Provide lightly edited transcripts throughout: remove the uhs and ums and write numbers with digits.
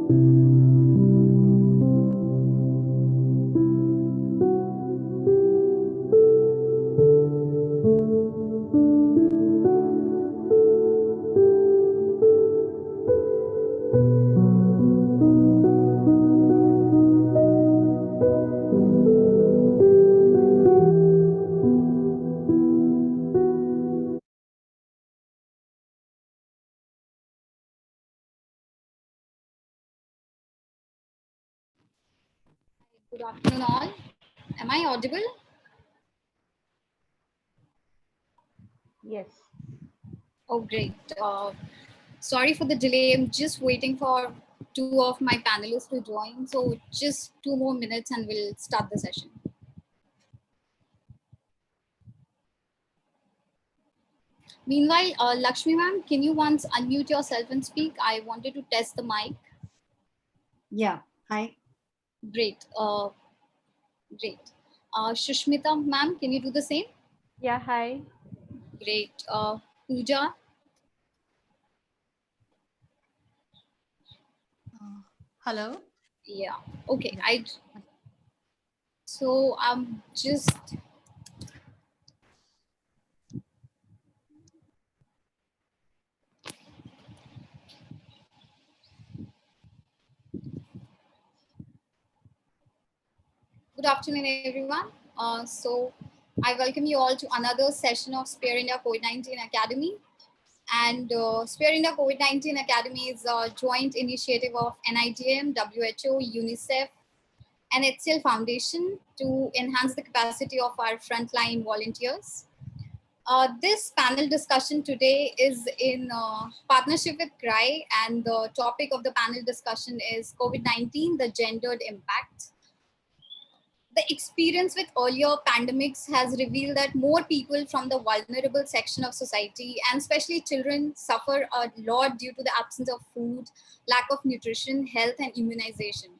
Good afternoon, all. Am I audible? Yes. Oh, great. Sorry for the delay. I'm just waiting for two of my panelists to join. So, just 2 more minutes and we'll start the session. Meanwhile, Lakshmi ma'am, can you once unmute yourself and speak? I wanted to test the mic. Yeah. Hi. Great. Great. Shushmita ma'am, can you do the same? Yeah, hi. Great. Pooja. Hello. Yeah. Okay. So just good afternoon, everyone. So I welcome you all to another session of Spare India COVID-19 Academy. And Spare India COVID-19 Academy is a joint initiative of NITM, WHO, UNICEF, and HCL Foundation to enhance the capacity of our frontline volunteers. This panel discussion today is in partnership with CRY, and the topic of the panel discussion is COVID-19, the gendered impact. The experience with earlier pandemics has revealed that more people from the vulnerable section of society, and especially children, suffer a lot due to the absence of food, lack of nutrition, health, and immunization.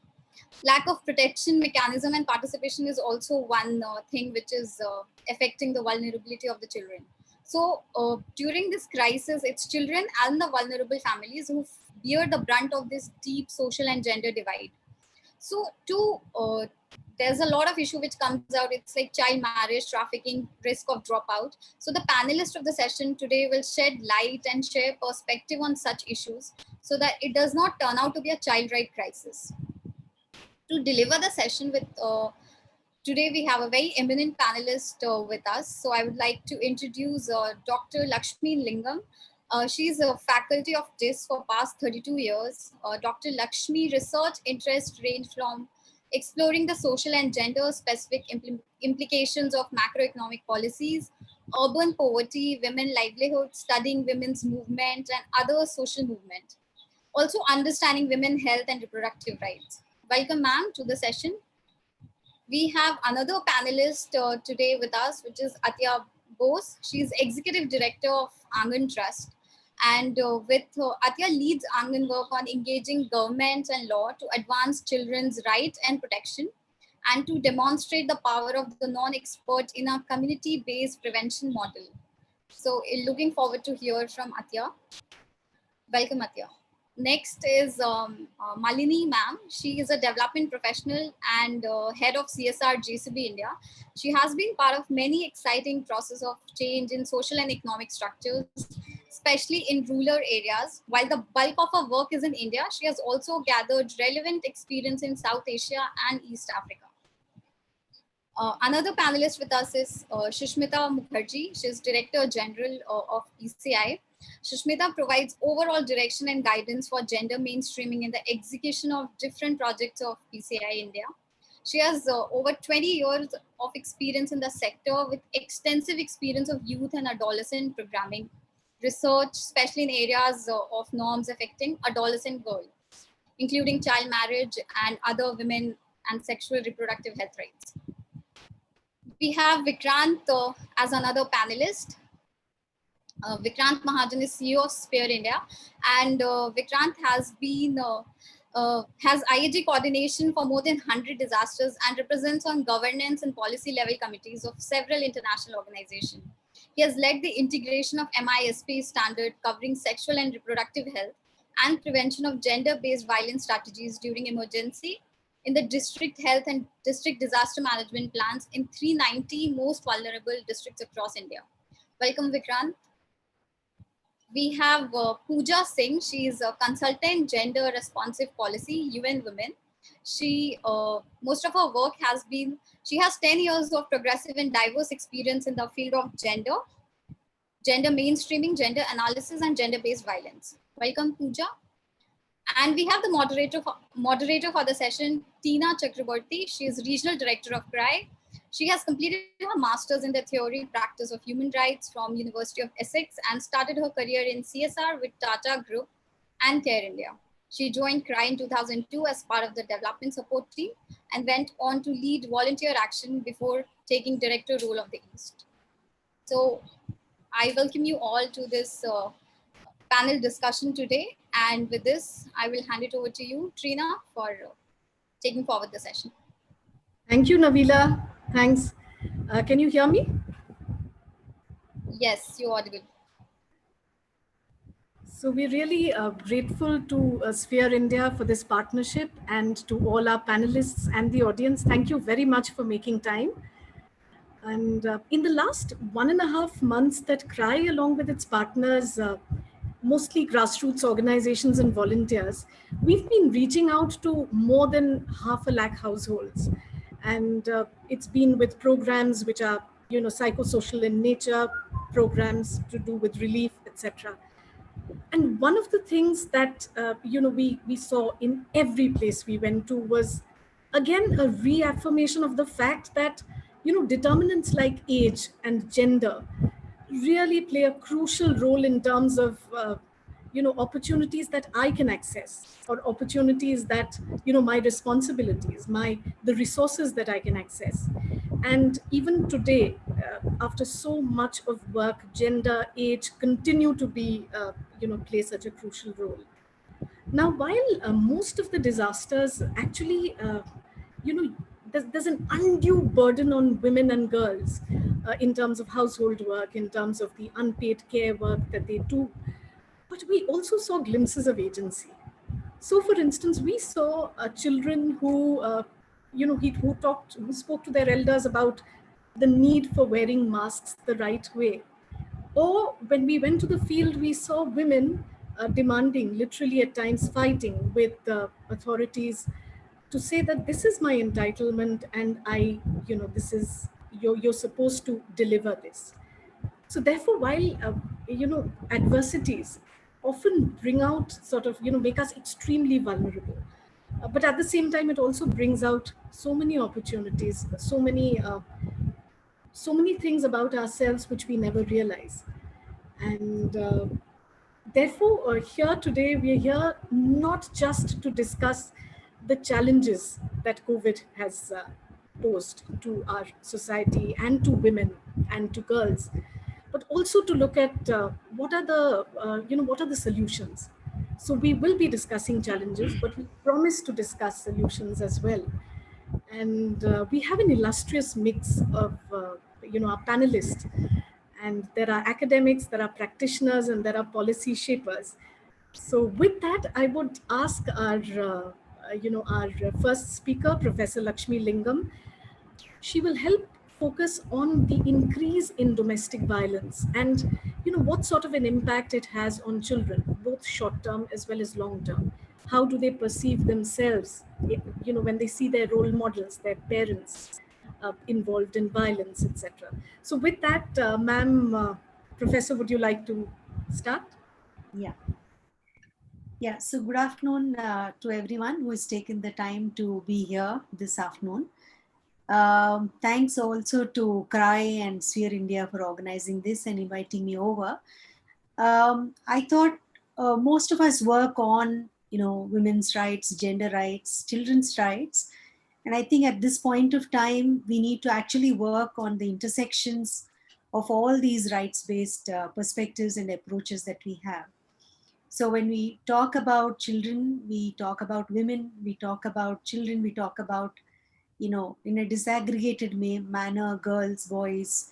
Lack of protection mechanism and participation is also one thing which is affecting the vulnerability of the children. So during this crisis, it's children and the vulnerable families who bear the brunt of this deep social and gender divide. So there's a lot of issue which comes out. It's like child marriage, trafficking, risk of dropout. So the panelists of the session today will shed light and share perspective on such issues so that it does not turn out to be a child right crisis. To deliver the session with today, we have a very eminent panelist with us. So I would like to introduce Dr. Lakshmi Lingam. She's a faculty of DIS for past 32 years. Dr. Lakshmi research interests range from exploring the social and gender specific implications of macroeconomic policies, urban poverty, women livelihood, studying women's movement and other social movement. Also understanding women health and reproductive rights. Welcome, ma'am, to the session. We have another panelist today with us, which is Atya Bose. She's executive director of Angan Trust. And with Atya leads Angan work on engaging government and law to advance children's rights and protection and to demonstrate the power of the non-expert in a community-based prevention model. So looking forward to hear from Atya. Welcome, Atya. Next is Malini ma'am. She is a development professional and head of CSR JCB India. She has been part of many exciting process of change in social and economic structures, especially in rural areas. While the bulk of her work is in India, she has also gathered relevant experience in South Asia and East Africa. Another panelist with us is Shushmita Mukherjee. She's Director General of PCI. Shushmita provides overall direction and guidance for gender mainstreaming in the execution of different projects of PCI India. She has over 20 years of experience in the sector with extensive experience of youth and adolescent programming, research, especially in areas of norms affecting adolescent girls, including child marriage and other women and sexual reproductive health rights. We have Vikrant as another panelist. Vikrant Mahajan is CEO of Spare India, and Vikrant has been has IAG coordination for more than 100 disasters and represents on governance and policy level committees of several international organizations. He has led the integration of MISP standard covering sexual and reproductive health and prevention of gender-based violence strategies during emergency in the district health and district disaster management plans in 390 most vulnerable districts across India. Welcome, Vikrant. We have Pooja Singh. She is a consultant gender responsive policy, UN Women. Most of her work has been, she has 10 years of progressive and diverse experience in the field of gender mainstreaming, gender analysis, and gender-based violence. Welcome, Pooja. And we have the moderator for the session, Tina Chakraborty. She is Regional Director of CRY. She has completed her master's in the theory and practice of human rights from University of Essex and started her career in CSR with Tata Group and Care India. She joined CRY in 2002 as part of the development support team and went on to lead volunteer action before taking director role of the East. So I welcome you all to this panel discussion today. And with this, I will hand it over to you, Trina, for taking forward the session. Thank you, Navila. Thanks. Can you hear me? Yes, you're audible. So we're really grateful to Sphere India for this partnership, and to all our panelists and the audience. Thank you very much for making time. And in the last 1.5 months that CRY, along with its partners, mostly grassroots organizations and volunteers, we've been reaching out to more than 500,000 households. And it's been with programs which are, psychosocial in nature, programs to do with relief, etc. And one of the things that, we saw in every place we went to was, again, a reaffirmation of the fact that, determinants like age and gender really play a crucial role in terms of, opportunities that I can access, or opportunities that, my responsibilities, the resources that I can access. And even today, after so much of work, gender, age continue to be, play such a crucial role. Now, while most of the disasters actually, there's an undue burden on women and girls in terms of household work, in terms of the unpaid care work that they do. But we also saw glimpses of agency. So, for instance, we saw children who, who spoke to their elders about the need for wearing masks the right way. Or when we went to the field, we saw women demanding, literally at times fighting with authorities to say that this is my entitlement, and this is, you're supposed to deliver this. So therefore, while, adversities often bring out sort of, make us extremely vulnerable. But at the same time, it also brings out so many opportunities, so many things about ourselves which we never realize. And therefore, here today, we're here not just to discuss the challenges that COVID has posed to our society and to women and to girls, but also to look at what are the solutions. So we will be discussing challenges, but we promise to discuss solutions as well. And we have an illustrious mix of our panelists, and there are academics, there are practitioners, and there are policy shapers. So with that, I would ask our first speaker, Professor Lakshmi Lingam. She will help focus on the increase in domestic violence and, what sort of an impact it has on children, both short term as well as long term. How do they perceive themselves, when they see their role models, their parents, involved in violence, etc. So with that, ma'am, Professor, would you like to start? Yeah, so good afternoon to everyone who has taken the time to be here this afternoon. Thanks also to CRY and Sphere India for organizing this and inviting me over. I thought most of us work on, women's rights, gender rights, children's rights. And I think at this point of time, we need to actually work on the intersections of all these rights-based perspectives and approaches that we have. So when we talk about children, we talk about women, we talk about children, we talk about, in a disaggregated manner, girls, boys,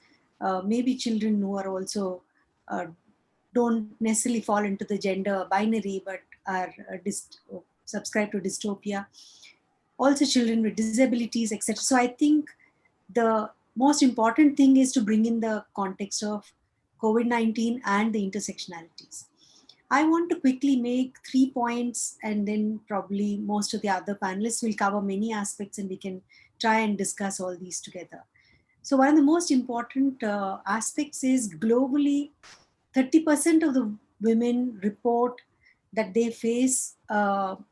maybe children who are also don't necessarily fall into the gender binary, but are subscribe to dystopia, also children with disabilities, etc. So I think the most important thing is to bring in the context of COVID-19 and the intersectionalities. I want to quickly make 3 points, and then probably most of the other panelists will cover many aspects and we can try and discuss all these together. So one of the most important aspects is globally, 30% of the women report that they face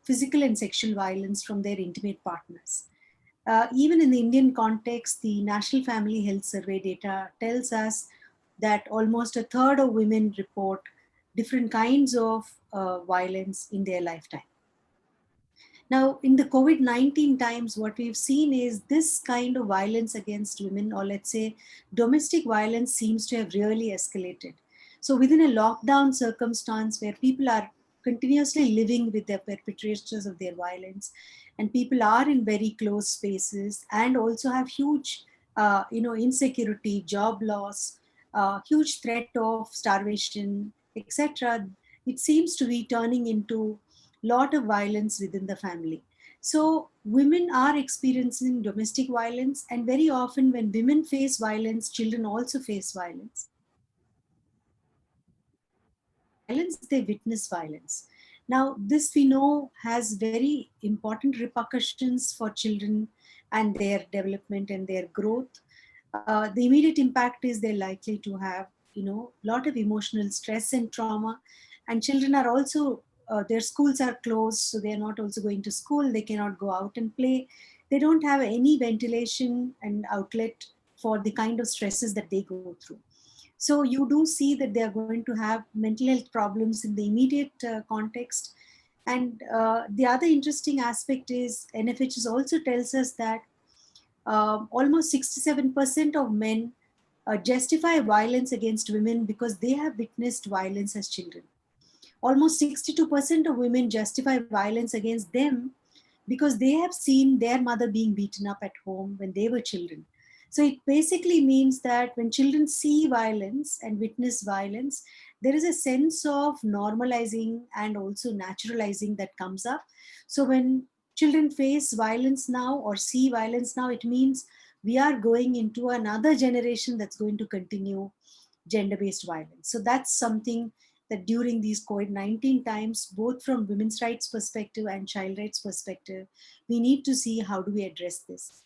physical and sexual violence from their intimate partners. Even in the Indian context, the National Family Health Survey data tells us that almost a third of women report different kinds of violence in their lifetime. Now, in the COVID-19 times, what we've seen is this kind of violence against women, or let's say domestic violence, seems to have really escalated. So within a lockdown circumstance where people are continuously living with the perpetrators of their violence, and people are in very close spaces and also have huge insecurity, job loss, huge threat of starvation, etc., it seems to be turning into lot of violence within the family. So women are experiencing domestic violence, and very often when women face violence, children also face violence. They witness violence. Now, this we know has very important repercussions for children and their development and their growth. The immediate impact is they're likely to have, lot of emotional stress and trauma, and children are also their schools are closed, so they're not also going to school. They cannot go out and play. They don't have any ventilation and outlet for the kind of stresses that they go through. So you do see that they are going to have mental health problems in the immediate context. And the other interesting aspect is NFHS also tells us that almost 67% of men justify violence against women because they have witnessed violence as children. Almost 62% of women justify violence against them because they have seen their mother being beaten up at home when they were children. So it basically means that when children see violence and witness violence, there is a sense of normalizing and also naturalizing that comes up. So when children face violence now or see violence now, it means we are going into another generation that's going to continue gender-based violence. So that's something that during these COVID-19 times, both from women's rights perspective and child rights perspective, we need to see how do we address this.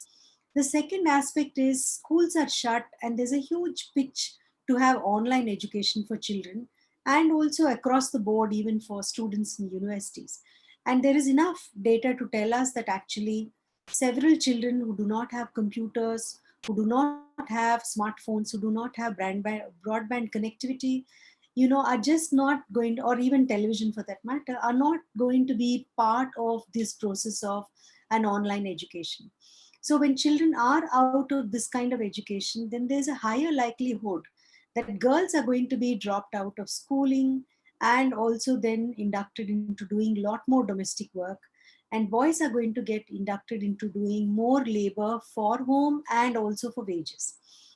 The second aspect is schools are shut and there's a huge pitch to have online education for children and also across the board, even for students in universities. And there is enough data to tell us that actually several children who do not have computers, who do not have smartphones, who do not have broadband connectivity, are just not going to, or even television for that matter, are not going to be part of this process of an online education. So when children are out of this kind of education, then there's a higher likelihood that girls are going to be dropped out of schooling and also then inducted into doing a lot more domestic work. And boys are going to get inducted into doing more labor for home and also for wages.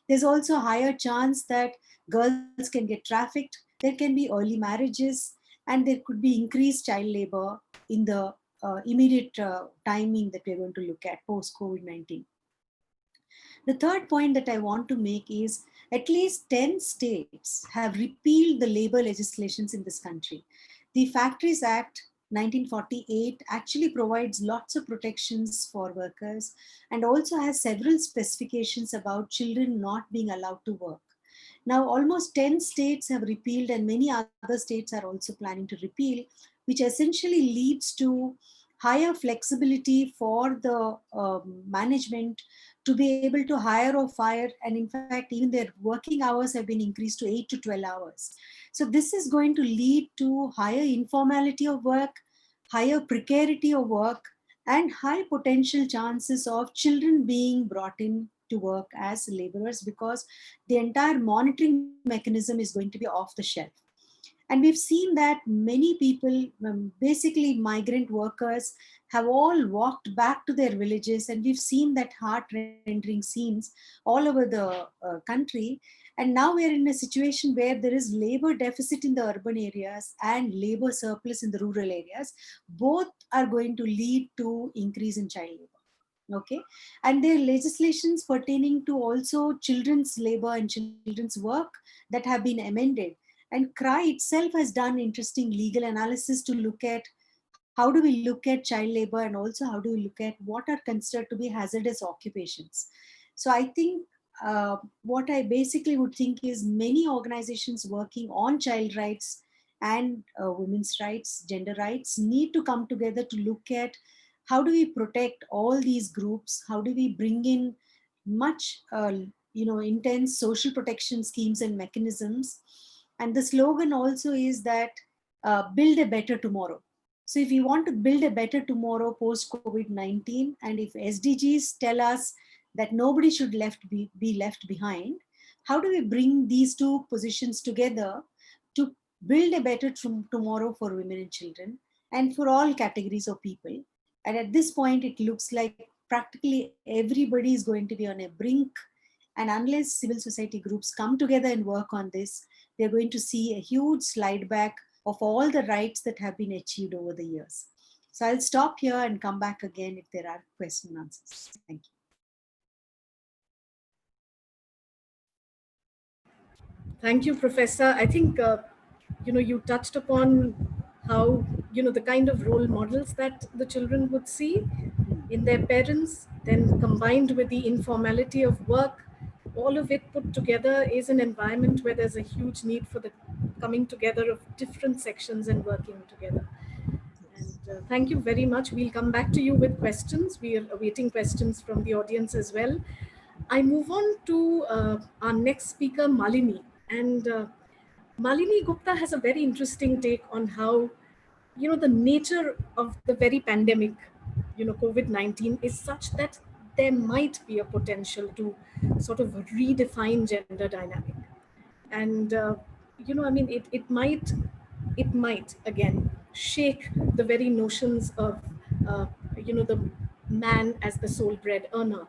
There's also a higher chance that girls can get trafficked, there can be early marriages, and there could be increased child labor in the immediate timing that we're going to look at post-COVID-19. The third point that I want to make is at least 10 states have repealed the labor legislations in this country. The Factories Act 1948 actually provides lots of protections for workers and also has several specifications about children not being allowed to work. Now, almost 10 states have repealed and many other states are also planning to repeal, which essentially leads to higher flexibility for the management to be able to hire or fire. And in fact, even their working hours have been increased to 8 to 12 hours. So this is going to lead to higher informality of work, higher precarity of work, and high potential chances of children being brought in to work as laborers because the entire monitoring mechanism is going to be off the shelf. And we've seen that many people, basically migrant workers, have all walked back to their villages, and we've seen that heart-rending scenes all over the country. And now we're in a situation where there is labor deficit in the urban areas and labor surplus in the rural areas. Both are going to lead to increase in child labor. Okay. And there are legislations pertaining to also children's labor and children's work that have been amended. And CRY itself has done interesting legal analysis to look at how do we look at child labor, and also how do we look at what are considered to be hazardous occupations. So I think what I basically would think is many organizations working on child rights and women's rights, gender rights, need to come together to look at how do we protect all these groups, how do we bring in much intense social protection schemes and mechanisms. And the slogan also is that build a better tomorrow. So if we want to build a better tomorrow post COVID-19, and if SDGs tell us that nobody should be left behind, how do we bring these two positions together to build a better tomorrow for women and children and for all categories of people? And at this point, it looks like practically everybody is going to be on a brink. And unless civil society groups come together and work on this, they're going to see a huge slide back of all the rights that have been achieved over the years. So I'll stop here and come back again if there are question and answers. Thank you. Thank you, Professor. I think, you touched upon how, the kind of role models that the children would see in their parents, then combined with the informality of work, all of it put together is an environment where there's a huge need for the coming together of different sections and working together. And thank you very much. We'll come back to you with questions. We are awaiting questions from the audience as well. I move on to our next speaker, Malini. And Malini Gupta has a very interesting take on how, the nature of the very pandemic, COVID-19 is such that there might be a potential to sort of redefine gender dynamic. And, it might again shake the very notions of, the man as the sole bread earner.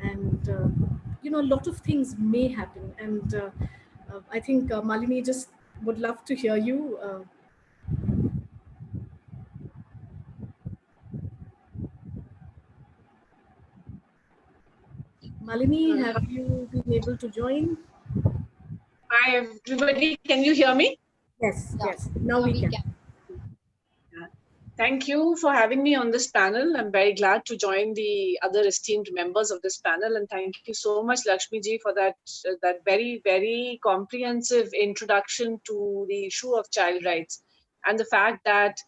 And, a lot of things may happen. And I think Malini just would love to hear you. Malini, have you been able to join? Hi, everybody. Can you hear me? Yes, yes. Now we can. Thank you for having me on this panel. I'm very glad to join the other esteemed members of this panel. And thank you so much, Lakshmi ji, for that very, very comprehensive introduction to the issue of child rights and the fact that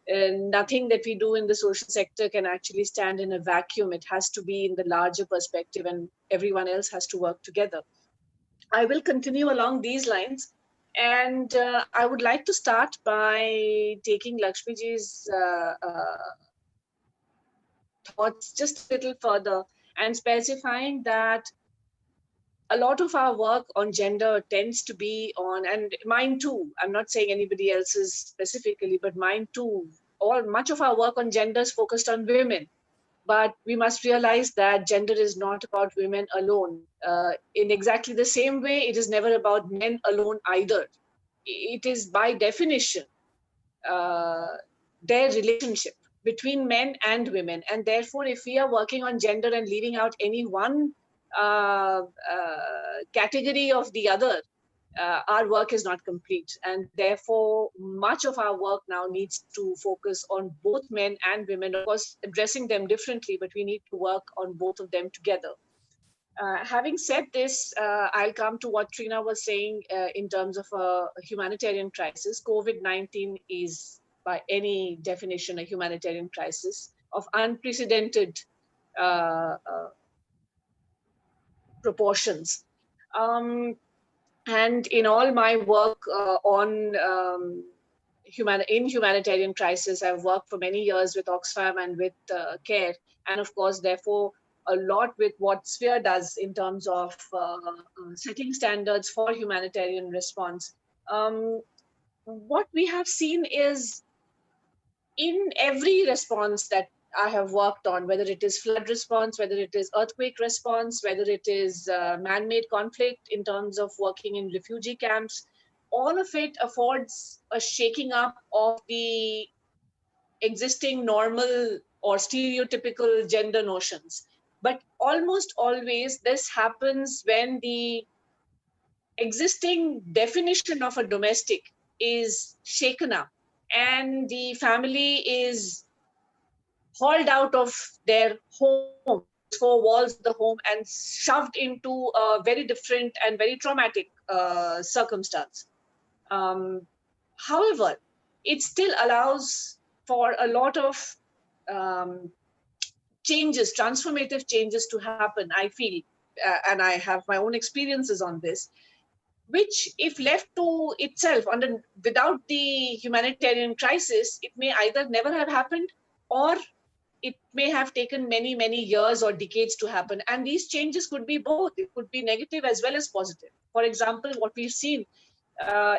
nothing that we do in the social sector can actually stand in a vacuum. It has to be in the larger perspective, and everyone else has to work together. I will continue along these lines. And I would like to start by taking Lakshmi ji's thoughts just a little further and specifying that a lot of our work on gender tends to be on, and mine too, I'm not saying anybody else's specifically, but mine too, much of our work on gender is focused on women. But we must realize that gender is not about women alone. In exactly the same way, it is never about men alone either. It is by definition their relationship between men and women. And therefore, if we are working on gender and leaving out any one category of the other, our work is not complete. And therefore, much of our work now needs to focus on both men and women, of course, addressing them differently, but we need to work on both of them together. Having said this, I'll come to what Trina was saying in terms of a humanitarian crisis. COVID-19 is, by any definition, a humanitarian crisis of unprecedented proportions. And in all my work on humanitarian crisis, I've worked for many years with Oxfam and with CARE, and of course, therefore, a lot with what Sphere does in terms of setting standards for humanitarian response. What we have seen is in every response that I have worked on, whether it is flood response, whether it is earthquake response, whether it is man-made conflict in terms of working in refugee camps, all of it affords a shaking up of the existing normal or stereotypical gender notions. But almost always this happens when the existing definition of a domestic is shaken up and the family is hauled out of their home, four walls of the home, and shoved into a very different and very traumatic circumstance. However, it still allows for a lot of changes, transformative changes to happen, I feel, and I have my own experiences on this, which if left to itself without the humanitarian crisis, it may either never have happened or it may have taken many, many years or decades to happen. And these changes could be both. It could be negative as well as positive. For example, what we've seen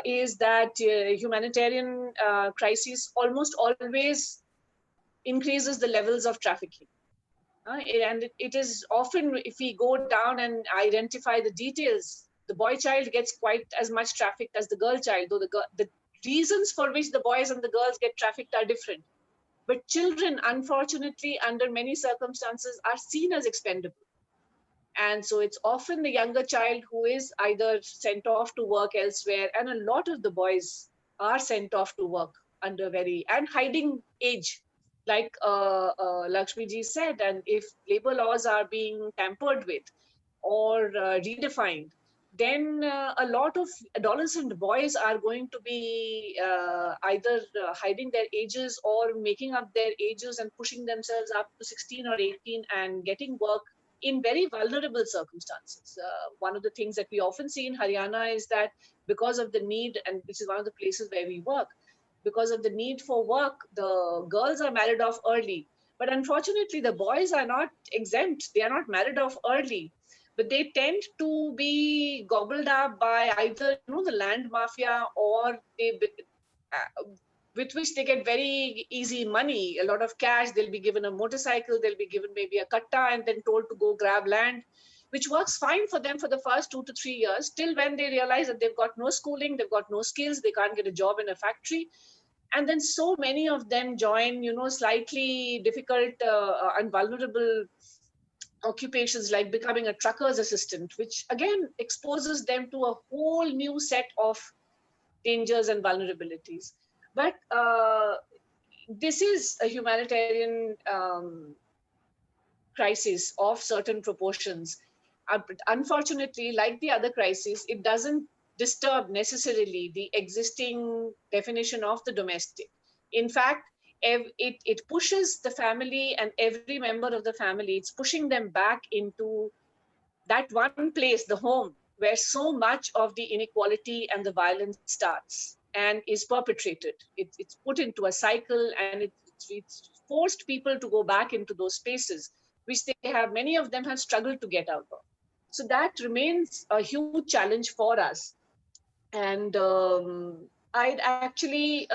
is that humanitarian crisis almost always increases the levels of trafficking. And it is often, if we go down and identify the details, the boy child gets quite as much trafficked as the girl child, though the reasons for which the boys and the girls get trafficked are different. But children, unfortunately, under many circumstances, are seen as expendable. And so it's often the younger child who is either sent off to work elsewhere, and a lot of the boys are sent off to work under and hiding age, like Lakshmi ji said. And if labor laws are being tampered with or redefined, then a lot of adolescent boys are going to be either hiding their ages or making up their ages and pushing themselves up to 16 or 18 and getting work in very vulnerable circumstances. One of the things that we often see in Haryana is that because of the need, and this is one of the places where we work, because of the need for work, the girls are married off early. But unfortunately, the boys are not exempt. They are not married off early, but they tend to be gobbled up by either the land mafia, or with which they get very easy money, a lot of cash. They'll be given a motorcycle, they'll be given maybe a katta, and then told to go grab land, which works fine for them for the first 2 to 3 years, till when they realize that they've got no schooling, they've got no skills, they can't get a job in a factory. And then so many of them join, slightly difficult and vulnerable occupations like becoming a trucker's assistant, which again exposes them to a whole new set of dangers and vulnerabilities. But this is a humanitarian crisis of certain proportions. Unfortunately, like the other crises, it doesn't disturb necessarily the existing definition of the domestic. In fact, it pushes the family and every member of the family, it's pushing them back into that one place, the home, where so much of the inequality and the violence starts and is perpetrated. It's put into a cycle, and it's forced people to go back into those spaces, which many of them have struggled to get out of. So that remains a huge challenge for us. And I'd actually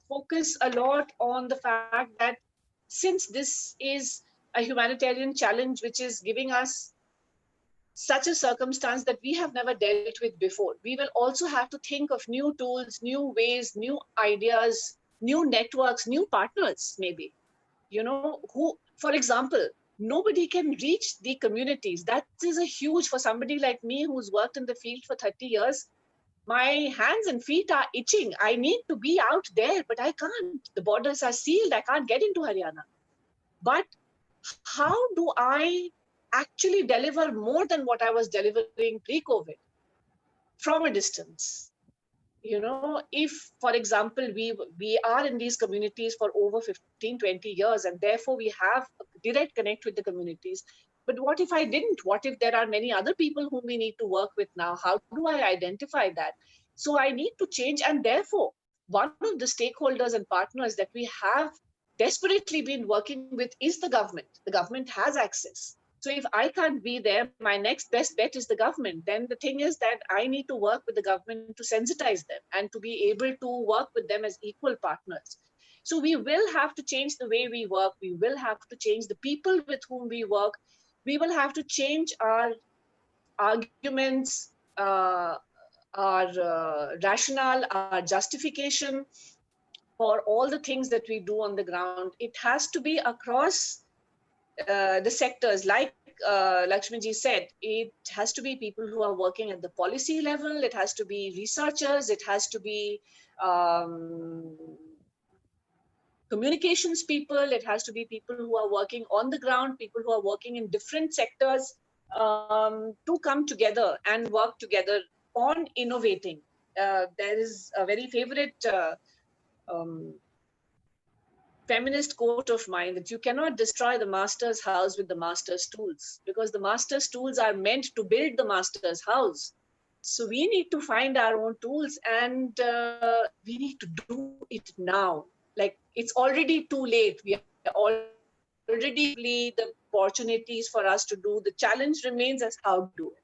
focus a lot on the fact that since this is a humanitarian challenge which is giving us such a circumstance that we have never dealt with before, we will also have to think of new tools, new ways, new ideas, new networks, new partners, maybe, who, for example, nobody can reach the communities. That is a huge, for somebody like me who's worked in the field for 30 years, my hands and feet are itching. I need to be out there, but I can't. The borders are sealed. I can't get into Haryana. But how do I actually deliver more than what I was delivering pre-COVID from a distance? If, for example, we are in these communities for over 15, 20 years, and therefore we have a direct connect with the communities. But what if I didn't? What if there are many other people whom we need to work with now? How do I identify that? So I need to change. And therefore, one of the stakeholders and partners that we have desperately been working with is the government. The government has access. So if I can't be there, my next best bet is the government. Then the thing is that I need to work with the government to sensitize them and to be able to work with them as equal partners. So we will have to change the way we work. We will have to change the people with whom we work. We will have to change our arguments, our rationale, our justification for all the things that we do on the ground. It has to be across the sectors. Like Lakshmiji said, it has to be people who are working at the policy level. It has to be researchers. It has to be communications people. It has to be people who are working on the ground, people who are working in different sectors, to come together and work together on innovating. There is a very favorite feminist quote of mine that you cannot destroy the master's house with the master's tools, because the master's tools are meant to build the master's house. So we need to find our own tools, and we need to do it now. Like, it's already too late. We are already the opportunities for us to do. The challenge remains as how to do it.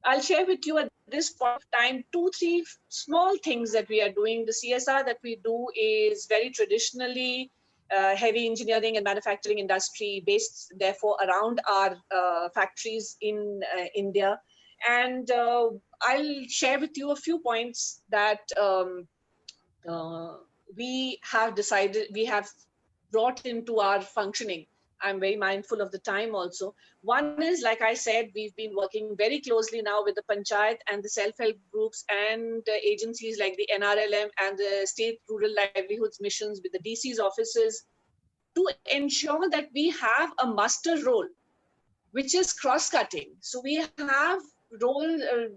I'll share with you at this point of time 2-3 small things that we are doing. The CSR that we do is very traditionally heavy engineering and manufacturing industry based, therefore, around our factories in India. And I'll share with you a few points that we have decided, we have brought into our functioning. I'm very mindful of the time also. One is, like I said, we've been working very closely now with the Panchayat and the self-help groups and agencies like the NRLM and the State Rural Livelihoods Missions with the DC's offices, to ensure that we have a muster role, which is cross-cutting. So we have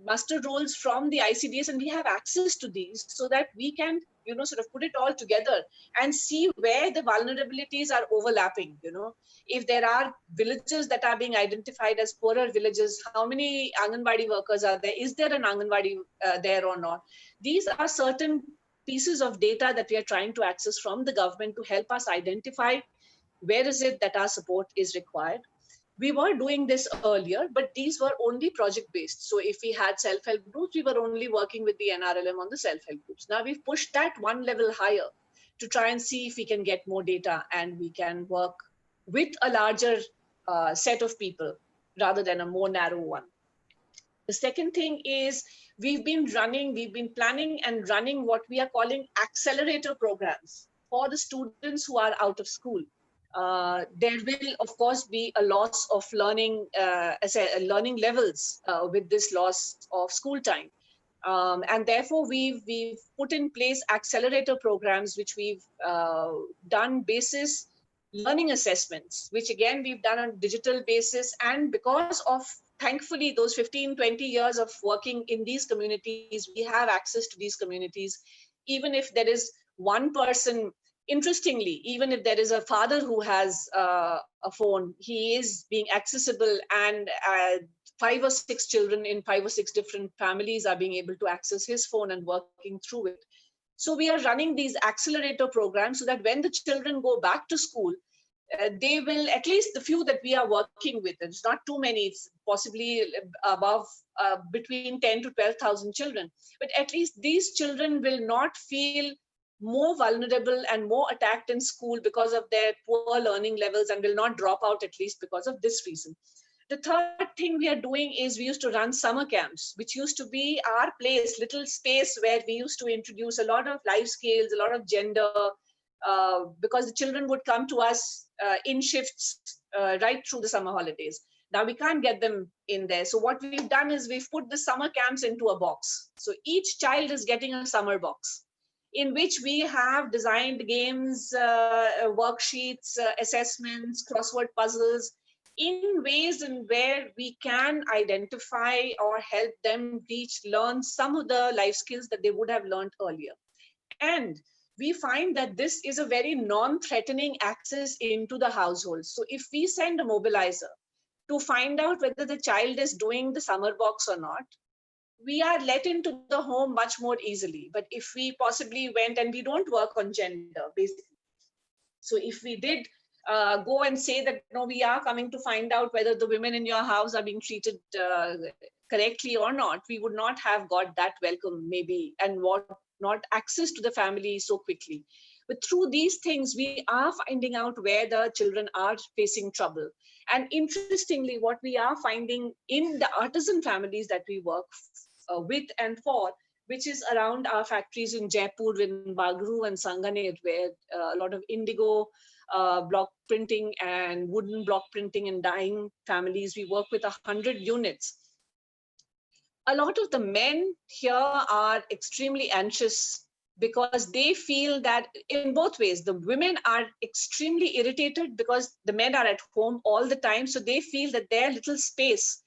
muster roles from the ICDS, and we have access to these so that we can, sort of put it all together and see where the vulnerabilities are overlapping. If there are villages that are being identified as poorer villages, how many Anganwadi workers are there? Is there an Anganwadi there or not? These are certain pieces of data that we are trying to access from the government to help us identify where is it that our support is required. We were doing this earlier, but these were only project-based. So if we had self-help groups, we were only working with the NRLM on the self-help groups. Now we've pushed that one level higher to try and see if we can get more data and we can work with a larger set of people rather than a more narrow one. The second thing is we've been planning and running what we are calling accelerator programs for the students who are out of school. There will, of course, be a loss of learning, learning levels with this loss of school time. And therefore, we've put in place accelerator programs, which we've done basis learning assessments, which again, we've done on digital basis. And because of, thankfully, those 15, 20 years of working in these communities, we have access to these communities. Even if there is one person, interestingly, even if there is a father who has a phone, he is being accessible, and 5 or 6 children in 5 or 6 different families are being able to access his phone and working through it. So we are running these accelerator programs so that when the children go back to school, they will, at least the few that we are working with, it's not too many, it's possibly above between 10 to 12,000 children, but at least these children will not feel more vulnerable and more attacked in school because of their poor learning levels, and will not drop out, at least because of this reason. The third thing we are doing is we used to run summer camps, which used to be our place, little space where we used to introduce a lot of life skills, a lot of gender, because the children would come to us in shifts right through the summer holidays. Now we can't get them in there. So what we've done is we've put the summer camps into a box. So each child is getting a summer box, in which we have designed games, worksheets, assessments, crossword puzzles, in ways in where we can identify or help them learn some of the life skills that they would have learned earlier. And we find that this is a very non-threatening access into the household. So if we send a mobilizer to find out whether the child is doing the summer box or not, we are let into the home much more easily. But if we possibly went, and we don't work on gender, basically. So if we did go and say that, no, we are coming to find out whether the women in your house are being treated correctly or not, we would not have got that welcome maybe, and not access to the family so quickly. But through these things, we are finding out where the children are facing trouble. And interestingly, what we are finding in the artisan families that we work with and for, which is around our factories in Jaipur, in Bagru and Sanganer, where a lot of indigo block printing and wooden block printing and dyeing families, we work with 100 units. A lot of the men here are extremely anxious because they feel that in both ways, the women are extremely irritated because the men are at home all the time. So they feel that their little space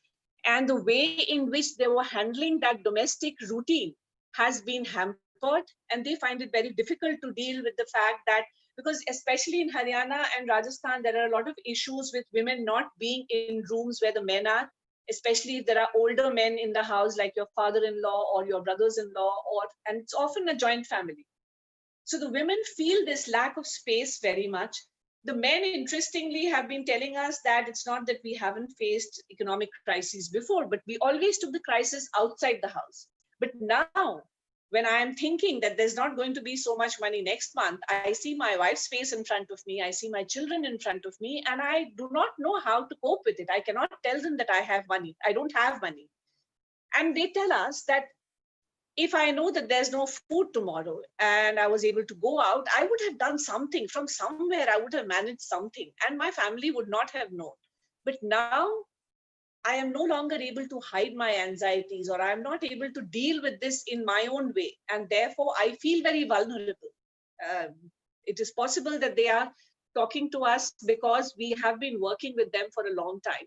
and the way in which they were handling that domestic routine has been hampered, and they find it very difficult to deal with the fact that, because especially in Haryana and Rajasthan, there are a lot of issues with women not being in rooms where the men are, especially if there are older men in the house, like your father-in-law or your brothers-in-law, and it's often a joint family. So the women feel this lack of space very much. The men, interestingly, have been telling us that it's not that we haven't faced economic crises before, but we always took the crisis outside the house. But now, when I am thinking that there's not going to be so much money next month, I see my wife's face in front of me, I see my children in front of me, and I do not know how to cope with it. I cannot tell them that I have money. I don't have money. And they tell us that if I know that there's no food tomorrow and I was able to go out, I would have done something from somewhere. I would have managed something and my family would not have known. But now I am no longer able to hide my anxieties, or I am not able to deal with this in my own way. And therefore, I feel very vulnerable. It is possible that they are talking to us because we have been working with them for a long time.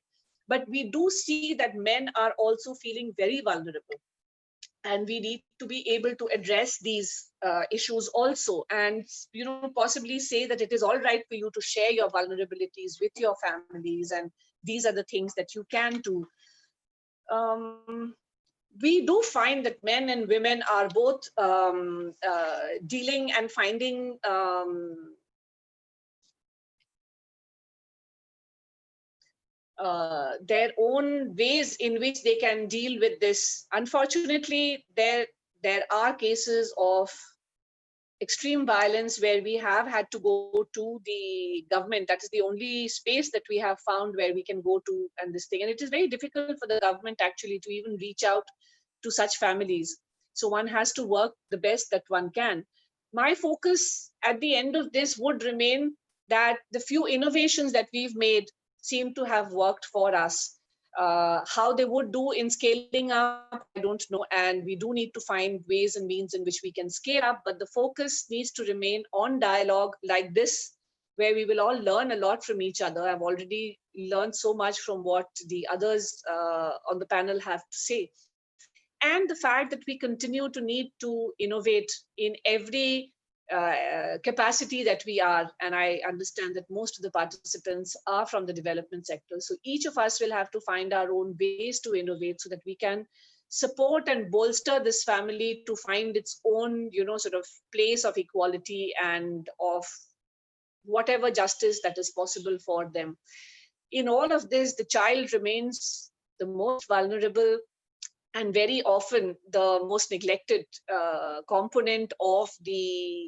But we do see that men are also feeling very vulnerable. And we need to be able to address these issues also, and possibly say that it is all right for you to share your vulnerabilities with your families, and these are the things that you can do. We do find that men and women are both dealing and finding their own ways in which they can deal with this. Unfortunately, there are cases of extreme violence where we have had to go to the government. That is the only space that we have found where we can go to and this thing. And it is very difficult for the government actually to even reach out to such families. So one has to work the best that one can. My focus at the end of this would remain that the few innovations that we've made seem to have worked for us. How they would do in scaling up, I don't know. And we do need to find ways and means in which we can scale up, but the focus needs to remain on dialogue like this, where we will all learn a lot from each other. I've already learned so much from what the others on the panel have to say. And the fact that we continue to need to innovate in every capacity that we are, and I understand that most of the participants are from the development sector. So each of us will have to find our own ways to innovate so that we can support and bolster this family to find its own, sort of place of equality and of whatever justice that is possible for them. In all of this, the child remains the most vulnerable and very often the most neglected component of the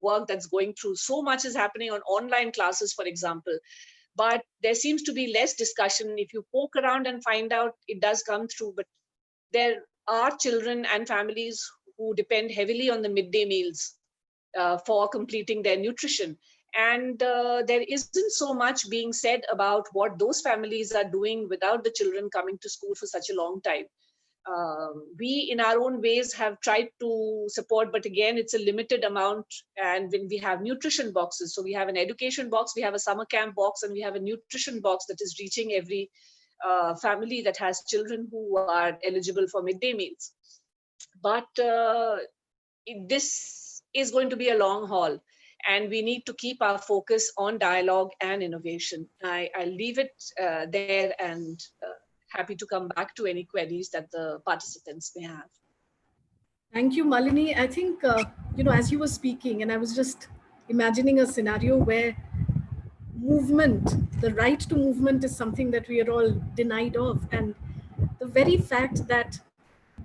work that's going through. So much is happening on online classes, for example, but there seems to be less discussion. If you poke around and find out, it does come through, but there are children and families who depend heavily on the midday meals for completing their nutrition. And there isn't so much being said about what those families are doing without the children coming to school for such a long time. We, in our own ways, have tried to support, but again, it's a limited amount. And when we have nutrition boxes, so we have an education box, we have a summer camp box, and we have a nutrition box that is reaching every family that has children who are eligible for midday meals. But this is going to be a long haul. And we need to keep our focus on dialogue and innovation. I'll leave it there and happy to come back to any queries that the participants may have. Thank you, Malini. I think, as you were speaking, and I was just imagining a scenario where movement, the right to movement is something that we are all denied of. And the very fact that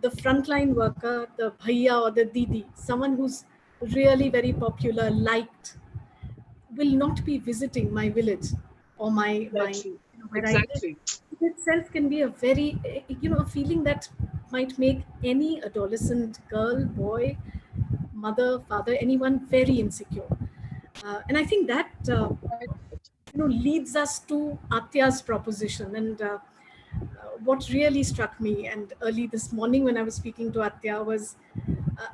the frontline worker, the bhaiya or the didi, someone who's really very popular, liked, will not be visiting my village or my Exactly. where I live. Exactly. It itself can be a very a feeling that might make any adolescent girl, boy, mother, father, anyone very insecure. And I think that leads us to Atya's proposition. And what really struck me, and early this morning when I was speaking to Atya, was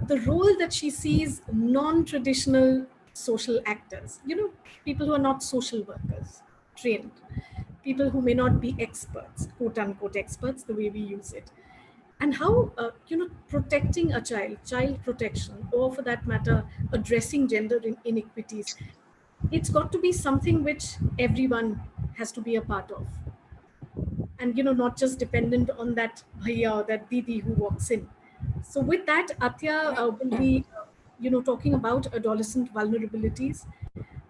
the role that she sees non-traditional social actors, people who are not social workers, trained, people who may not be experts, quote unquote experts, the way we use it. And how, protecting a child protection, or for that matter, addressing gender inequities, it's got to be something which everyone has to be a part of, and not just dependent on that bhaiya or that didi who walks in. So with that, Atya will be talking about adolescent vulnerabilities.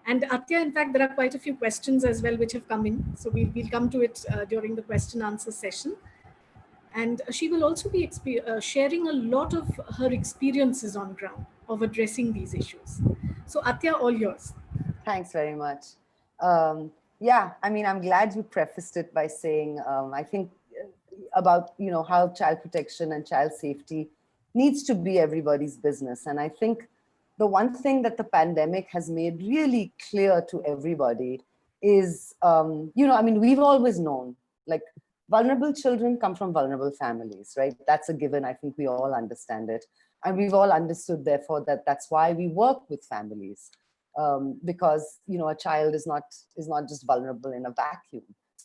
And Atya, in fact, there are quite a few questions as well which have come in, so we'll come to it during the question answer session. And she will also be sharing a lot of her experiences on ground of addressing these issues. So Atya, all yours. Thanks very much. Yeah, I mean, I'm glad you prefaced it by saying, I think about, how child protection and child safety needs to be everybody's business. And I think the one thing that the pandemic has made really clear to everybody is, I mean, we've always known, like, vulnerable children come from vulnerable families, right? That's a given. I think we all understand it. And we've all understood, therefore, that that's why we work with families. Because a child is not just vulnerable in a vacuum.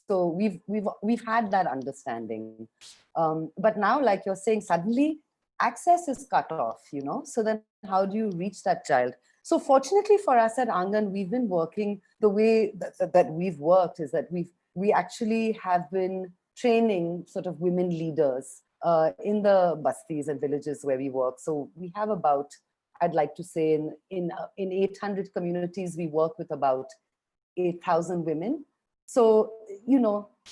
So we've had that understanding. But now, like you're saying, suddenly access is cut off. So then how do you reach that child? So fortunately for us at Angan, we've been working the way that we've worked is that we actually have been training sort of women leaders in the bastis and villages where we work. So we have about, I'd like to say, in 800 communities, we work with about 8,000 women. So,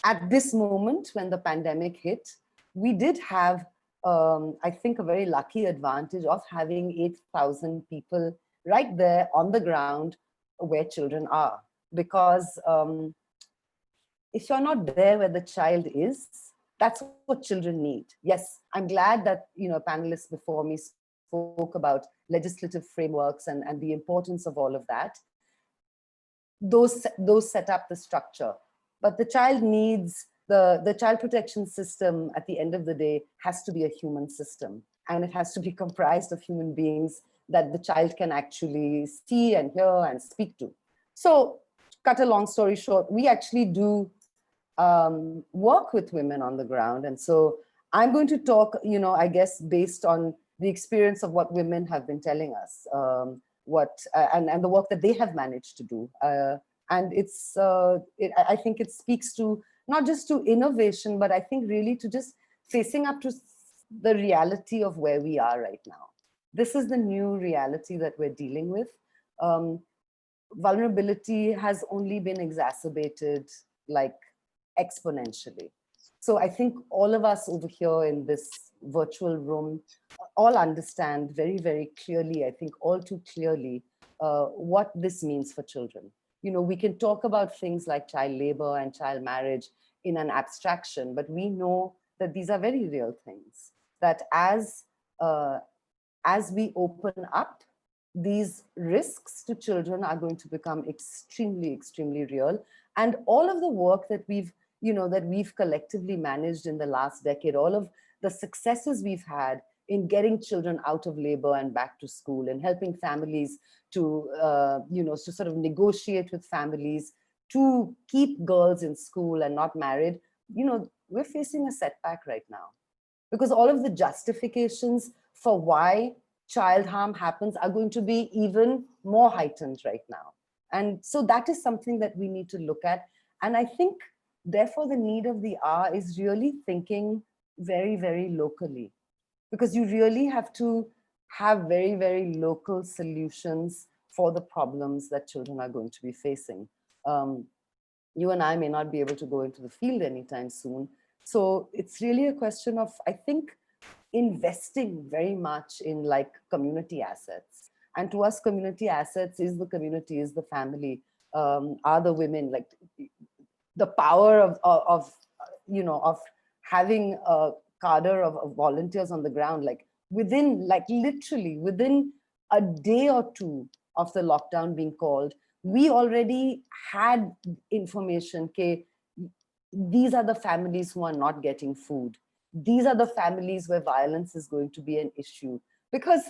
at this moment when the pandemic hit, we did have, I think, a very lucky advantage of having 8,000 people right there on the ground where children are. Because if you're not there where the child is, that's what children need. Yes, I'm glad that, panelists before me spoke about legislative frameworks and the importance of all of that. Those set up the structure. But the child needs, the child protection system at the end of the day has to be a human system. And it has to be comprised of human beings that the child can actually see and hear and speak to. So, cut a long story short, we actually do work with women on the ground. And so I'm going to talk, I guess, based on the experience of what women have been telling us, and the work that they have managed to do. And I think it speaks to not just to innovation, but I think really to just facing up to the reality of where we are right now. This is the new reality that we're dealing with. Vulnerability has only been exacerbated like exponentially. So I think all of us over here in this virtual room all understand very, very clearly, I think all too clearly, what this means for children. We can talk about things like child labor and child marriage in an abstraction, but we know that these are very real things, that as we open up, these risks to children are going to become extremely, extremely real. And all of the work that we've collectively managed in the last decade, all of the successes we've had in getting children out of labor and back to school, and helping families to, to sort of negotiate with families to keep girls in school and not married, we're facing a setback right now. Because all of the justifications for why child harm happens are going to be even more heightened right now. And so that is something that we need to look at. And I think, therefore, the need of the hour is really thinking very, very locally, because you really have to have very, very local solutions for the problems that children are going to be facing. You and I may not be able to go into the field anytime soon. So it's really a question of, I think, investing very much in like community assets. And to us, community assets is the community, is the family, are the women. Like the power of having a cadre of volunteers on the ground, like literally within a day or two of the lockdown being called, we already had information. Okay, these are the families who are not getting food. These are the families where violence is going to be an issue, because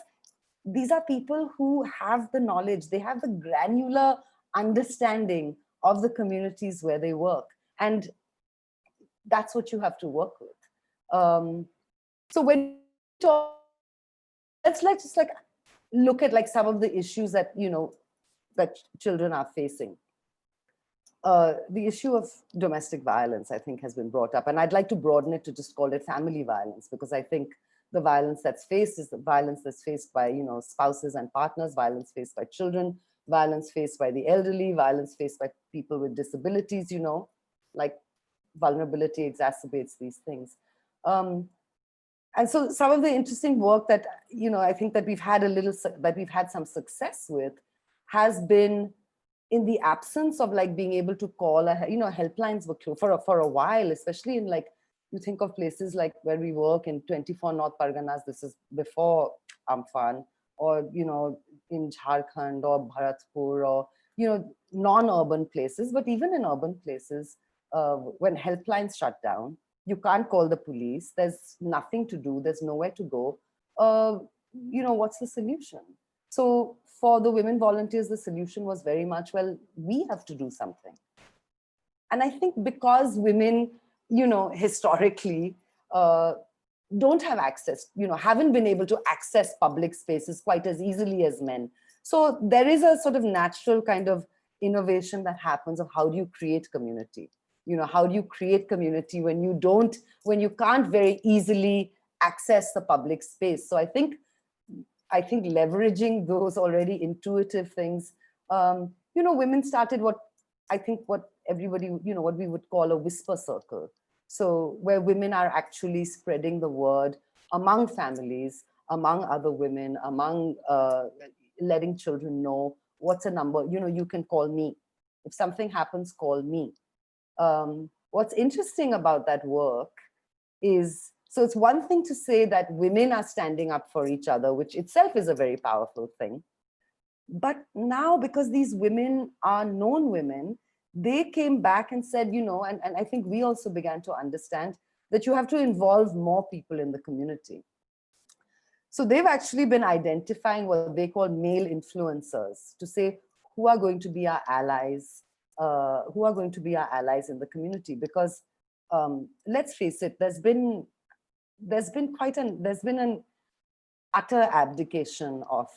these are people who have the knowledge, they have the granular understanding of the communities where they work. And that's what you have to work with. So when we talk, let's just like look at like some of the issues that, that children are facing. The issue of domestic violence, I think, has been brought up. And I'd like to broaden it to just call it family violence, because I think the violence that's faced is the violence that's faced by, spouses and partners, violence faced by children, violence faced by the elderly, violence faced by people with disabilities, like vulnerability exacerbates these things. And so some of the interesting work that, I think that we've had some success with has been in the absence of like being able to call, helplines were closed for a while, especially in like, you think of places like where we work in 24 North Parganas, this is before Amphan, or, in Jharkhand or Bharatpur, or, non-urban places, but even in urban places, when helplines shut down, you can't call the police, there's nothing to do, there's nowhere to go. What's the solution? So for the women volunteers, the solution was very much, well, we have to do something. And I think because women, historically don't have access, haven't been able to access public spaces quite as easily as men. So there is a sort of natural kind of innovation that happens of how do you create community? How do you create community when you can't very easily access the public space? So I think leveraging those already intuitive things, women started what everybody, what we would call a whisper circle. So where women are actually spreading the word among families, among other women, among letting children know what's a number, you can call me. If something happens, call me. What's interesting about that work is, so it's one thing to say that women are standing up for each other, which itself is a very powerful thing. But now, because these women are known women, they came back and said, and I think we also began to understand that you have to involve more people in the community. So they've actually been identifying what they call male influencers, to say who are going to be our allies, in the community. Because let's face it, there's been an utter abdication of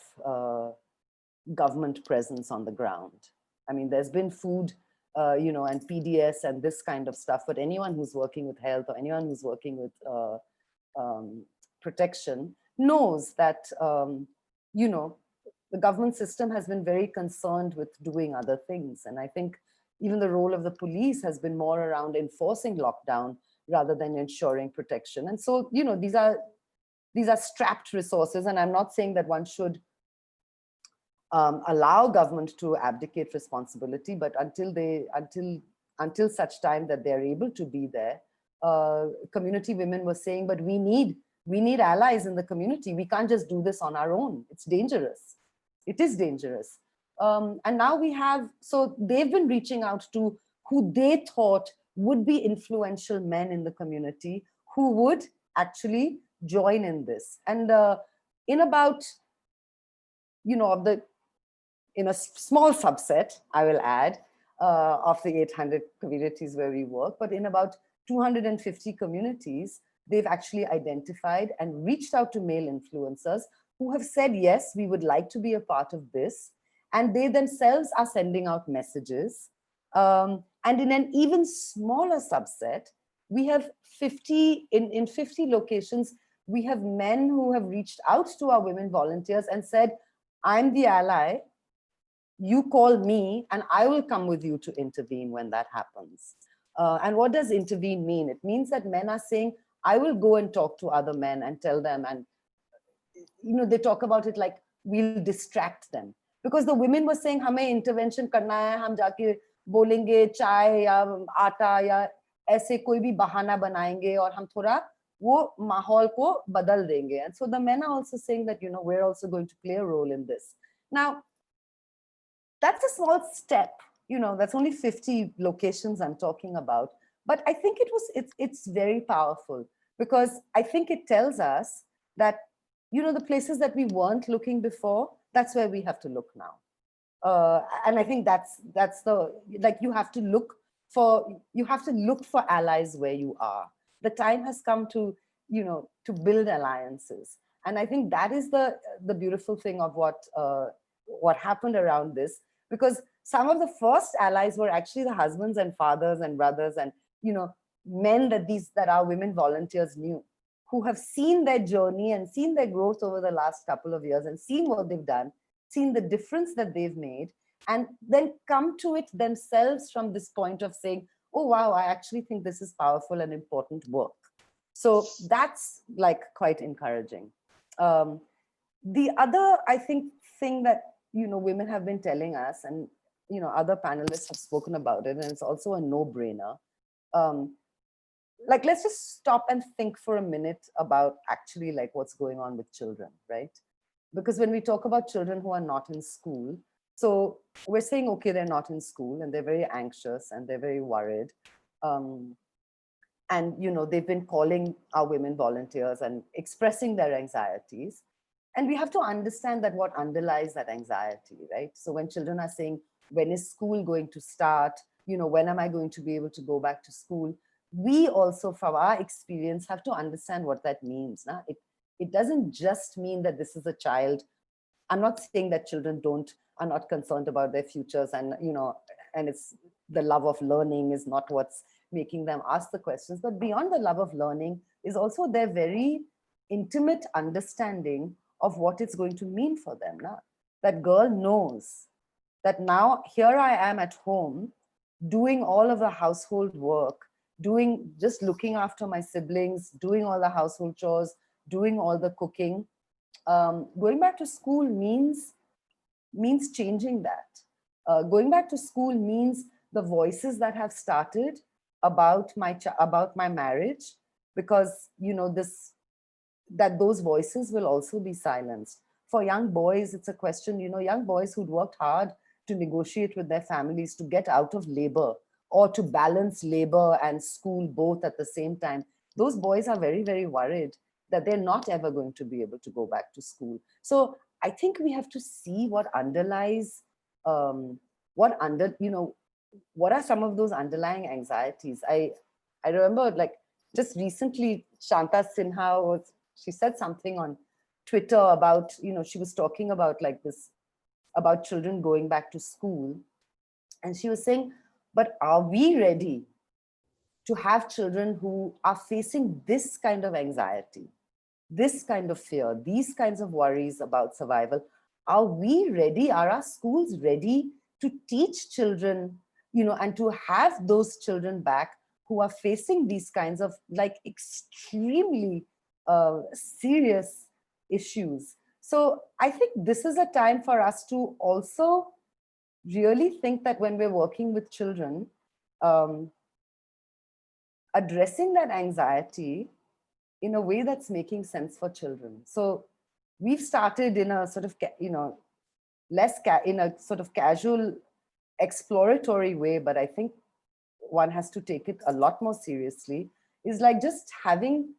government presence on the ground. I mean, there's been food, and PDS and this kind of stuff, but anyone who's working with health or anyone who's working with protection knows that, the government system has been very concerned with doing other things. And I think even the role of the police has been more around enforcing lockdown rather than ensuring protection. And so, these are strapped resources. And I'm not saying that one should allow government to abdicate responsibility, but until such time that they're able to be there, community women were saying, but we need allies in the community. We can't just do this on our own. It's dangerous. It is dangerous. And now so they've been reaching out to who they thought would be influential men in the community who would actually join in this. And in about, in a small subset, I will add, of the 800 communities where we work, but in about 250 communities, they've actually identified and reached out to male influencers who have said, yes, we would like to be a part of this. And they themselves are sending out messages. And in an even smaller subset, we have 50, in 50 locations, we have men who have reached out to our women volunteers and said, I'm the ally, you call me and I will come with you to intervene when that happens. And what does intervene mean? It means that men are saying, I will go and talk to other men and tell them, and they talk about it like we'll distract them. Because the women were saying, हमें intervention करना है, हम जाके बोलेंगे चाय या आटा या ऐसे कोई भी बहाना बनाएंगे और हम थोड़ा वो माहौल को बदल देंगे. And so the men are also saying that, we're also going to play a role in this. Now, that's a small step. That's only 50 locations I'm talking about. But I think it's very powerful, because I think it tells us that, the places that we weren't looking before, that's where we have to look now. And I think that's you have to look for allies where you are. The time has come to, to build alliances. And I think that is the beautiful thing of what happened around this, because some of the first allies were actually the husbands and fathers and brothers and, men that our women volunteers knew, who have seen their journey and seen their growth over the last couple of years and seen what they've done, seen the difference that they've made, and then come to it themselves from this point of saying, oh, wow, I actually think this is powerful and important work. So that's quite encouraging. The other, I think, thing that, women have been telling us, and, other panelists have spoken about it, and it's also a no-brainer. Let's just stop and think for a minute about actually what's going on with children, right? Because when we talk about children who are not in school, so we're saying, okay, they're not in school and they're very anxious and they're very worried. And, they've been calling our women volunteers and expressing their anxieties. And we have to understand that what underlies that anxiety, right? So when children are saying, when is school going to start? When am I going to be able to go back to school? We also, from our experience, have to understand what that means. Nah? It doesn't just mean that this is a child. I'm not saying that children are not concerned about their futures, and and it's the love of learning is not what's making them ask the questions. But beyond the love of learning is also their very intimate understanding of what it's going to mean for them. Nah? That girl knows that now here I am at home doing all of the household work, just looking after my siblings, doing all the household chores, doing all the cooking. Going back to school means changing that. Going back to school means the voices that have started about my marriage, because that those voices will also be silenced. For young boys, it's a question, young boys who'd worked hard to negotiate with their families to get out of labor, or to balance labor and school both at the same time. Those boys are very, very worried that they're not ever going to be able to go back to school. So I think we have to see what underlies, what are some of those underlying anxieties. I remember just recently, Shanta Sinha she said something on Twitter about, she was talking about this, about children going back to school. And she was saying, but are we ready to have children who are facing this kind of anxiety, this kind of fear, these kinds of worries about survival? Are we ready? Are our schools ready to teach children, and to have those children back who are facing these kinds of extremely serious issues? So I think this is a time for us to also really think that when we're working with children, addressing that anxiety in a way that's making sense for children. So we've started in a sort of, in a sort of casual, exploratory way, but I think one has to take it a lot more seriously, is just having,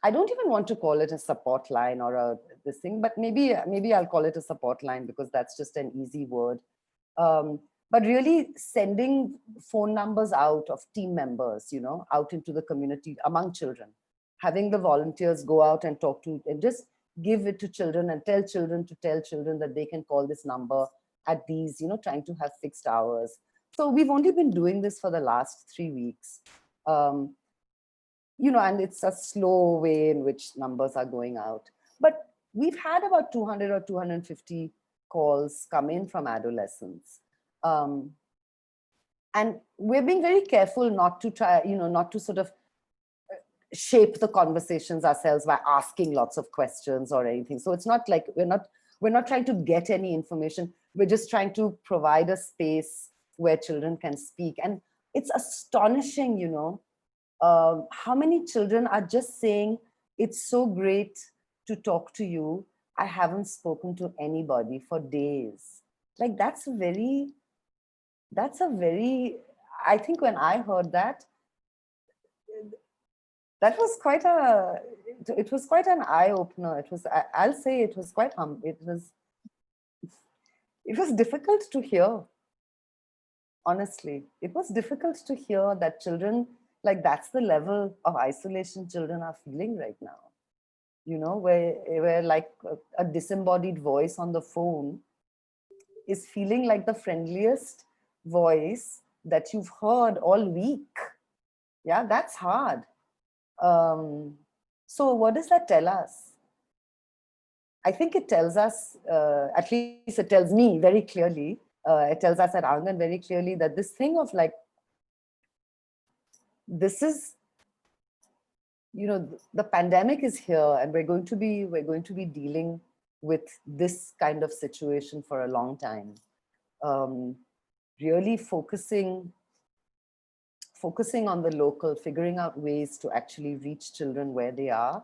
I don't even want to call it a support line or this thing, but maybe I'll call it a support line because that's just an easy word. But really sending phone numbers out of team members, out into the community among children, having the volunteers go out and talk to, and just give it to children and tell children that they can call this number at these, trying to have fixed hours. So we've only been doing this for the last 3 weeks. And it's a slow way in which numbers are going out. But we've had about 200 or 250 calls come in from adolescents. And we're being very careful not to try, not to sort of shape the conversations ourselves by asking lots of questions or anything. So it's not like we're not we're not trying to get any information. We're just trying to provide a space where children can speak. And it's astonishing, you know, how many children are just saying, it's so great to talk to you. I haven't spoken to anybody for days. Like that's a very, I think when I heard that, that was quite it was quite an eye opener. It was, I'll say it was quite, it was difficult to hear. Honestly, it was difficult to hear that children, like that's the level of isolation children are feeling right now. You know, where like a disembodied voice on the phone is feeling like the friendliest voice that you've heard all week. Yeah, that's hard. So what does that tell us? I think it tells us, at least it tells me very clearly, it tells us at Angan very clearly that this thing of like, this is, you know, the pandemic is here and we're going to be dealing with this kind of situation for a long time. Really focusing on the local, figuring out ways to actually reach children where they are,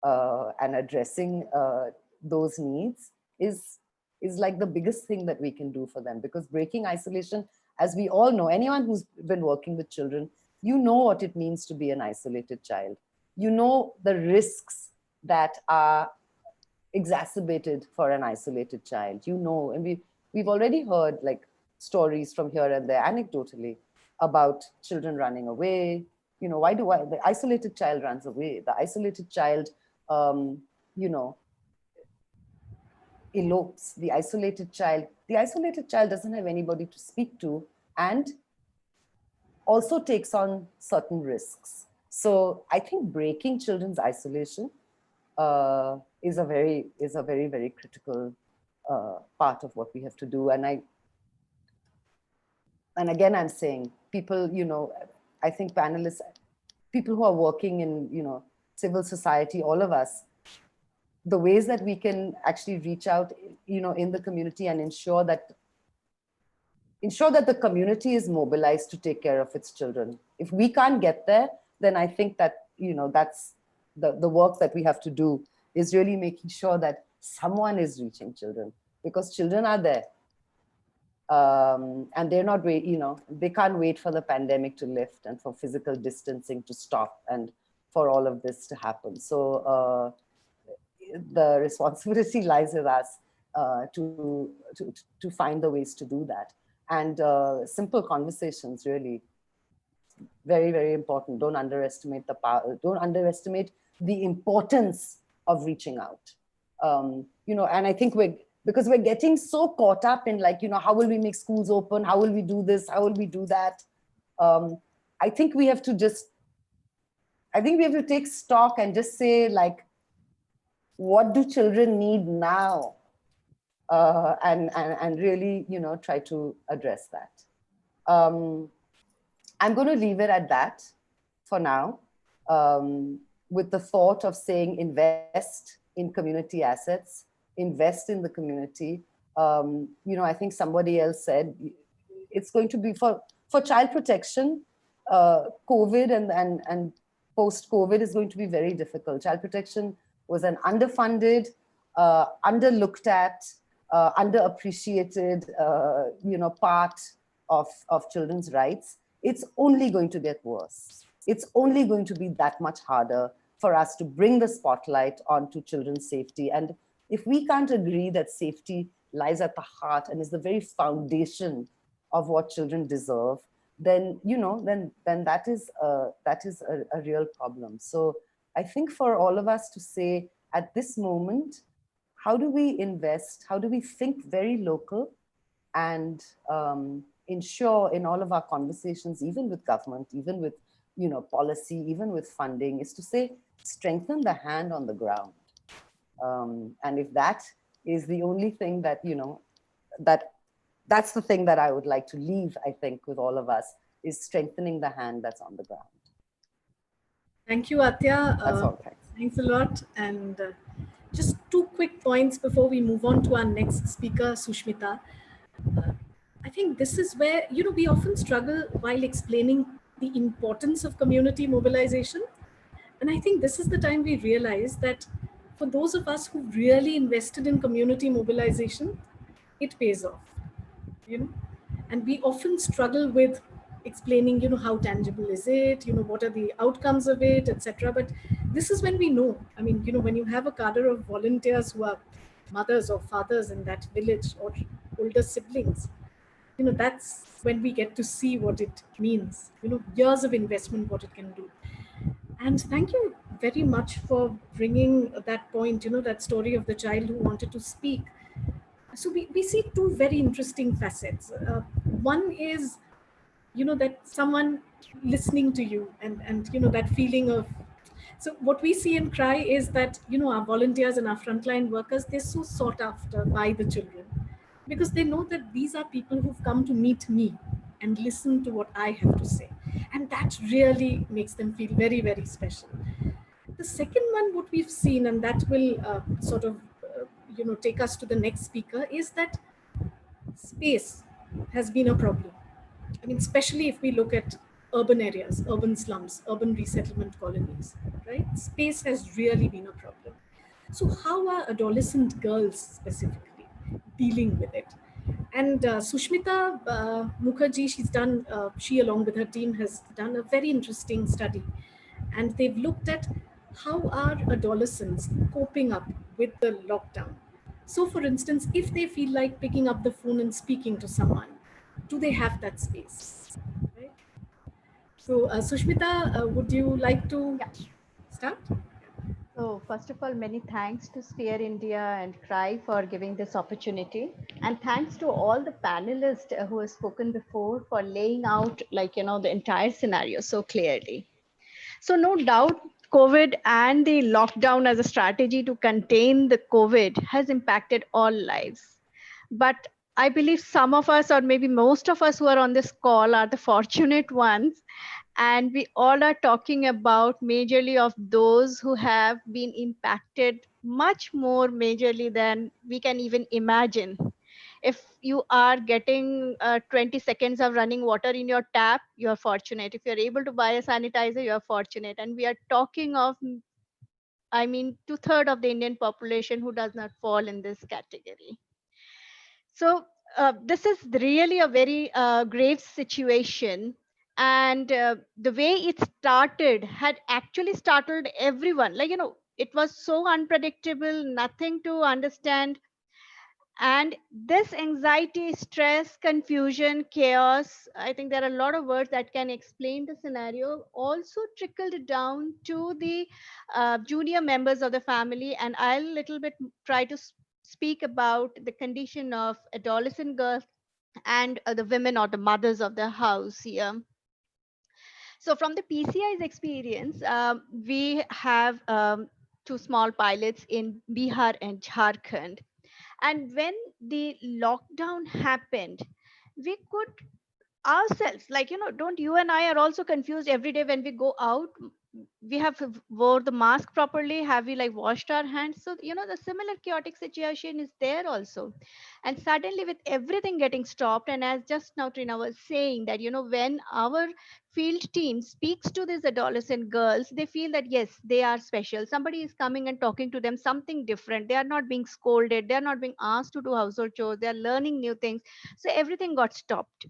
and addressing those needs is like the biggest thing that we can do for them. Because breaking isolation, as we all know, anyone who's been working with children, you know what it means to be an isolated child. You know the risks that are exacerbated for an isolated child. You know, and we've already heard like stories from here and there, anecdotally, about children running away. You know, the isolated child runs away. The isolated child, you know, elopes. The isolated child doesn't have anybody to speak to, and also takes on certain risks. So I think breaking children's isolation is a very, very critical part of what we have to do. And again, I'm saying people, you know, I think panelists, people who are working in, you know, civil society, all of us, the ways that we can actually reach out, you know, in the community and ensure that the community is mobilized to take care of its children. If we can't get there, then I think that, you know, that's the work that we have to do, is really making sure that someone is reaching children, because children are there. And they're not, you know, they can't wait for the pandemic to lift and for physical distancing to stop and for all of this to happen. So the responsibility lies with us to find the ways to do that. And simple conversations, really, very, very important. Don't underestimate the power. Don't underestimate the importance of reaching out. You know, and I think because we're getting so caught up in like, you know, how will we make schools open? How will we do this? How will we do that? I think we have to take stock and just say, like, what do children need now? And really, you know, try to address that. I'm going to leave it at that for now, with the thought of saying invest in community assets, invest in the community. You know, I think somebody else said it's going to be for child protection, COVID and post-COVID is going to be very difficult. Child protection was an underfunded, underlooked at, underappreciated, you know, part of children's rights. It's only going to get worse. It's only going to be that much harder for us to bring the spotlight onto children's safety. And if we can't agree that safety lies at the heart and is the very foundation of what children deserve, then, you know, then that is a real problem. So I think for all of us to say at this moment, how do we invest? How do we think very local and ensure in all of our conversations, even with government, even with, you know, policy, even with funding, is to say, strengthen the hand on the ground. And if that is the only thing that, you know, that's the thing that I would like to leave, I think, with all of us, is strengthening the hand that's on the ground. Thank you, Atya. That's all, thanks. Thanks a lot. And Just two quick points before we move on to our next speaker, Sushmita. I think this is where, we often struggle while explaining the importance of community mobilization. And I think this is the time we realize that for those of us who really invested in community mobilization, it pays off, you know. And we often struggle with explaining, how tangible is it, what are the outcomes of it, etc. But this is when we know. I mean, when you have a cadre of volunteers who are mothers or fathers in that village or older siblings, that's when we get to see what it means, years of investment, what it can do. And thank you very much for bringing that point, that story of the child who wanted to speak. So we see two very interesting facets. One is, that someone listening to you and that feeling of, so what we see in CRY is that, our volunteers and our frontline workers, they're so sought after by the children because they know that these are people who've come to meet me and listen to what I have to say. And that really makes them feel very, very special. The second one, what we've seen, and that will take us to the next speaker, is that space has been a problem. I mean, especially if we look at urban areas, urban slums, urban resettlement colonies, right? Space has really been a problem. So how are adolescent girls specifically dealing with it? And Sushmita Mukherjee, she along with her team has done a very interesting study. And they've looked at how are adolescents coping up with the lockdown. So for instance, if they feel like picking up the phone and speaking to someone, do they have that space? Right? So Sushmita, would you like to start? So first of all, many thanks to Sphere India and CRY for giving this opportunity. And thanks to all the panelists who have spoken before for laying out the entire scenario so clearly. So no doubt, COVID and the lockdown as a strategy to contain the COVID has impacted all lives. But I believe some of us, or maybe most of us who are on this call, are the fortunate ones. And we all are talking about majorly of those who have been impacted much more majorly than we can even imagine. If you are getting 20 seconds of running water in your tap, you're fortunate. If you're able to buy a sanitizer, you're fortunate. And we are talking of, I mean, 2/3 of the Indian population who does not fall in this category. So this is really a very grave situation. And the way it started had actually startled everyone. It was so unpredictable, nothing to understand. And this anxiety, stress, confusion, chaos, I think there are a lot of words that can explain the scenario, also trickled down to the junior members of the family. And I'll little bit try to speak about the condition of adolescent girls and the women or the mothers of the house here. So from the PCI's experience, we have two small pilots in Bihar and Jharkhand. And when the lockdown happened, we could ourselves, don't you and I are also confused every day when we go out? We have wore the mask properly, have we washed our hands? So the similar chaotic situation is there also. And suddenly with everything getting stopped, and as just now Trina was saying that when our field team speaks to these adolescent girls, they feel that yes, they are special, somebody is coming and talking to them something different, they are not being scolded, they are not being asked to do household chores, they are learning new things. So everything got stopped.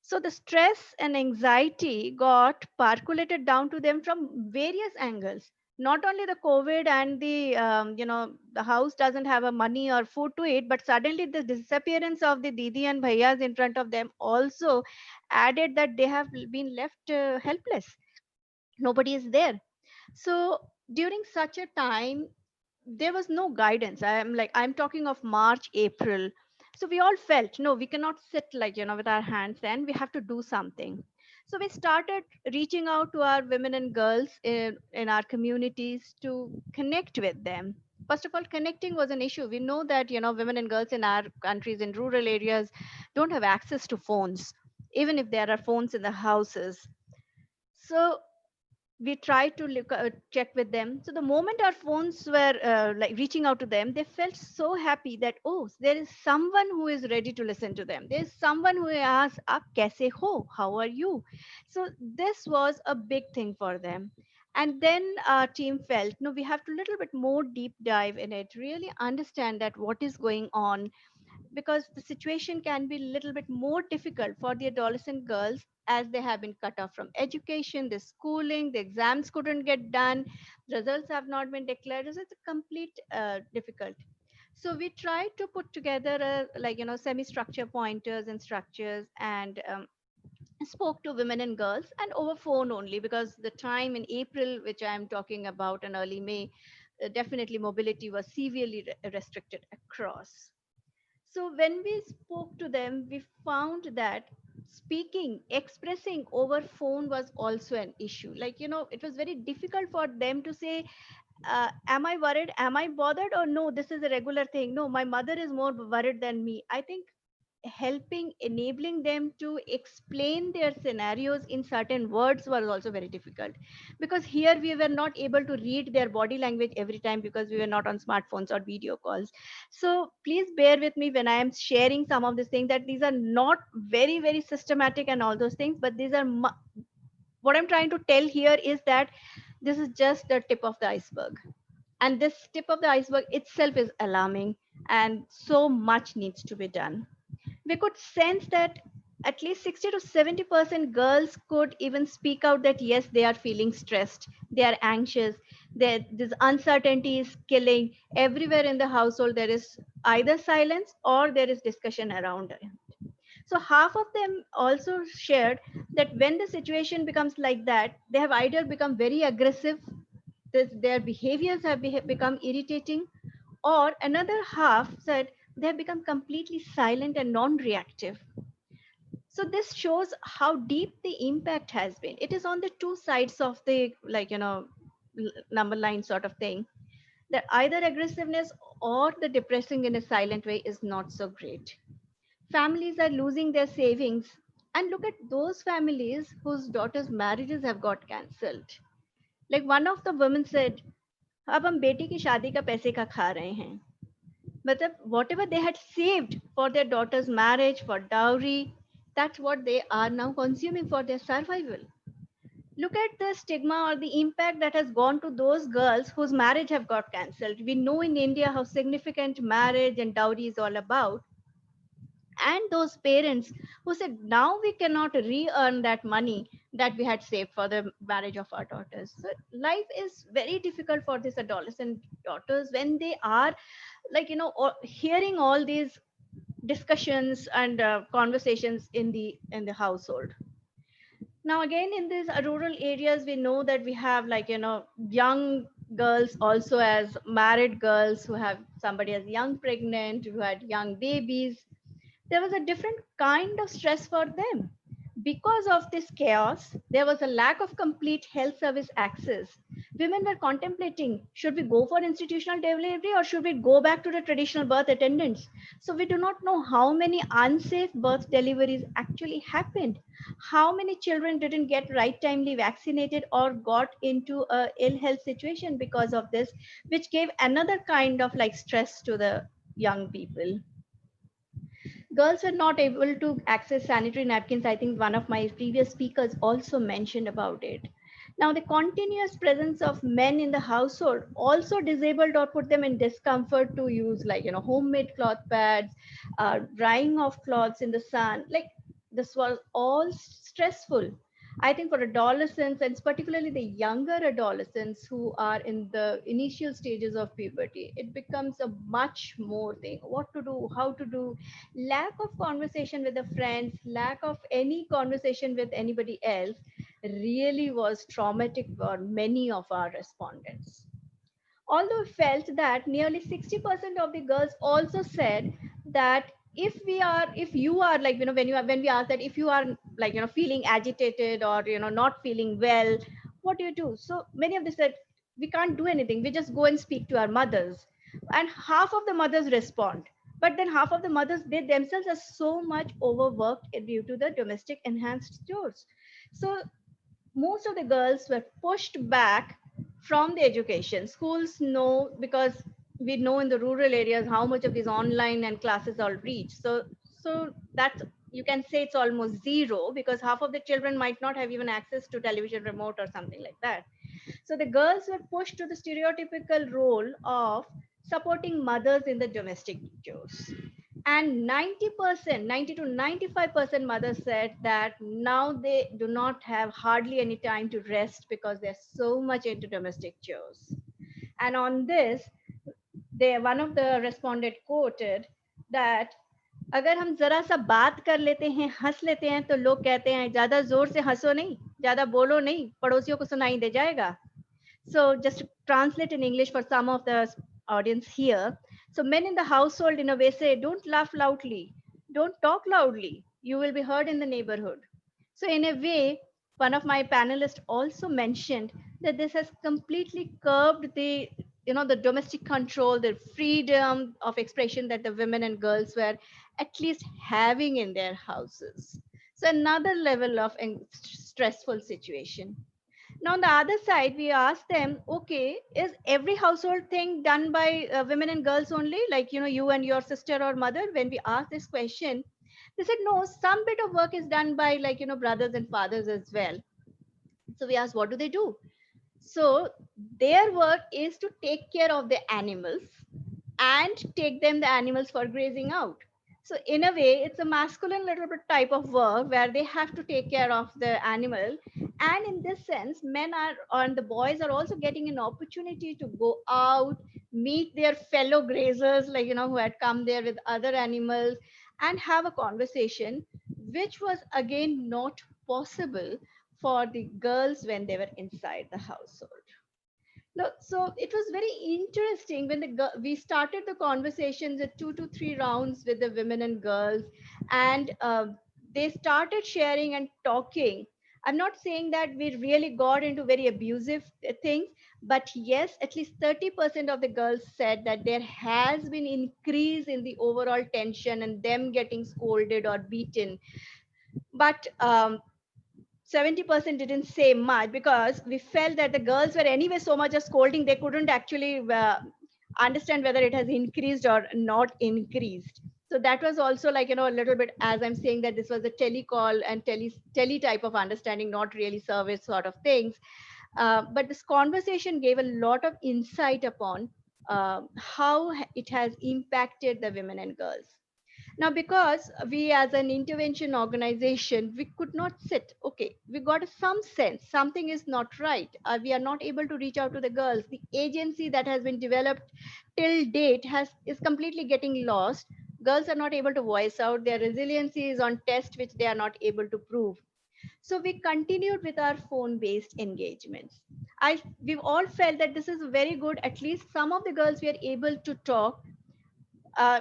So the stress and anxiety got percolated down to them from various angles. Not only the COVID and the house doesn't have a money or food to eat, but suddenly the disappearance of the Didi and Bhaiyas in front of them also added that they have been left helpless. Nobody is there. So during such a time, there was no guidance. I'm talking of March, April. So we all felt, no, we cannot sit with our hands, and we have to do something. So we started reaching out to our women and girls in our communities to connect with them. First of all, connecting was an issue. We know that women and girls in our countries in rural areas don't have access to phones, even if there are phones in the houses. So we tried to look, check with them. So the moment our phones were like reaching out to them, they felt so happy that, oh, there is someone who is ready to listen to them. There is someone who asks, "Aap kaise ho? How are you?" So this was a big thing for them. And then our team felt, no, we have to little bit more deep dive in it, really understand that what is going on, because the situation can be a little bit more difficult for the adolescent girls, as they have been cut off from education, the schooling, the exams couldn't get done, results have not been declared. So it's a complete difficult. So we tried to put together a, like, semi-structure pointers and structures, and spoke to women and girls, and over phone only, because the time in April, which I am talking about, and early May, definitely mobility was severely restricted across. So when we spoke to them, we found that speaking, expressing over phone was also an issue. Like, it was very difficult for them to say, am I worried? Am I bothered? Or no, this is a regular thing. No, my mother is more worried than me. I think helping, enabling them to explain their scenarios in certain words was also very difficult, because here we were not able to read their body language every time, because we were not on smartphones or video calls. So please bear with me when I am sharing some of these things, that these are not very very systematic and all those things, but these are what I'm trying to tell here is that this is just the tip of the iceberg, and this tip of the iceberg itself is alarming, and so much needs to be done. We could sense that at least 60 to 70% girls could even speak out that yes, they are feeling stressed, they are anxious, this uncertainty is killing. Everywhere in the household there is either silence or there is discussion around it. So half of them also shared that when the situation becomes like that, they have either become very aggressive, their behaviors have become irritating, or another half said they have become completely silent and non-reactive. So this shows how deep the impact has been. It is on the two sides of the, like, number line sort of thing, that either aggressiveness or the depressing in a silent way is not so great. Families are losing their savings, and look at those families whose daughters' marriages have got cancelled. Like one of the women said, अब हम बेटी की शादी का पैसे का खा रहे हैं. But whatever they had saved for their daughter's marriage, for dowry, that's what they are now consuming for their survival. Look at the stigma or the impact that has gone to those girls whose marriage have got cancelled. We know in India how significant marriage and dowry is all about. And those parents who said, now we cannot re-earn that money that we had saved for the marriage of our daughters. So life is very difficult for these adolescent daughters when they are, like, hearing all these discussions and conversations in the household. Now again, in these rural areas, we know that we have, like, young girls also as married girls who have somebody as young pregnant, who had young babies. There was a different kind of stress for them. Because of this chaos, there was a lack of complete health service access. Women were contemplating, should we go for institutional delivery or should we go back to the traditional birth attendants? So we do not know how many unsafe birth deliveries actually happened. How many children didn't get right timely vaccinated or got into a ill health situation because of this, which gave another kind of like stress to the young people. Girls were not able to access sanitary napkins. I think one of my previous speakers also mentioned about it. Now, the continuous presence of men in the household also disabled or put them in discomfort to use, like, homemade cloth pads, drying of clothes in the sun. Like, this was all stressful. I think for adolescents, and particularly the younger adolescents who are in the initial stages of puberty, it becomes a much more thing. What to do, how to do, lack of conversation with the friends, lack of any conversation with anybody else really was traumatic for many of our respondents. Although felt that nearly 60% of the girls also said that if you are, like, when we ask that, if you are, like, feeling agitated or not feeling well, what do you do? So many of them said, we can't do anything, we just go and speak to our mothers. And half of the mothers respond, but then half of the mothers, they themselves are so much overworked due to the domestic enhanced chores. So most of the girls were pushed back from the education. Schools know, because we know in the rural areas how much of these online and classes are reach. So that's, you can say it's almost zero, because half of the children might not have even access to television remote or something like that. So the girls were pushed to the stereotypical role of supporting mothers in the domestic chores. And 90%, 90 to 95% mothers said that now they do not have hardly any time to rest because they're so much into domestic chores. And on this, one of the respondent quoted that अगर हम जरा सा बात कर लेते हैं, हंस लेते हैं, तो लोग कहते हैं ज्यादा जोर से हंसो नहीं, ज्यादा बोलो नहीं, पड़ोसियों को सुनाई दे जाएगा. So just to translate in English for some of the audience here. So men in the household in a way say, don't laugh loudly, don't talk loudly, you will be heard in the neighborhood. So in a way, one of my panelists also mentioned that this has completely curbed the, you know, the domestic control, the freedom of expression that the women and girls were at least having in their houses. So another level of stressful situation. Now, on the other side, we asked them, okay, is every household thing done by women and girls only? Like, you know, you and your sister or mother? When we asked this question, they said, no, some bit of work is done by, like, you know, brothers and fathers as well. So we asked, what do they do? So their work is to take care of the animals and take them the animals for grazing out. So in a way, it's a masculine little bit type of work where they have to take care of the animal. And in this sense, men are, and the boys are also getting an opportunity to go out, meet their fellow grazers, like, you know, who had come there with other animals, and have a conversation, which was again not possible for the girls when they were inside the household. Look, so it was very interesting when we started the conversations at 2 to 3 rounds with the women and girls, and they started sharing and talking. I'm not saying that we really got into very abusive things, but yes, at least 30% of the girls said that there has been increase in the overall tension and them getting scolded or beaten. But 70% didn't say much, because we felt that the girls were anyway so much of scolding, they couldn't actually understand whether it has increased or not increased. So that was also, like, you know, a little bit, as I'm saying, that this was a telecall and tele type of understanding, not really service sort of things. But this conversation gave a lot of insight upon how it has impacted the women and girls. Now, because we as an intervention organization, we could not sit, okay, we got some sense something is not right. We are not able to reach out to the girls. The agency that has been developed till date is completely getting lost. Girls are not able to voice out. Their resiliency is on test, which they are not able to prove. So we continued with our phone-based engagements. We've all felt that this is very good. At least some of the girls we are able to talk.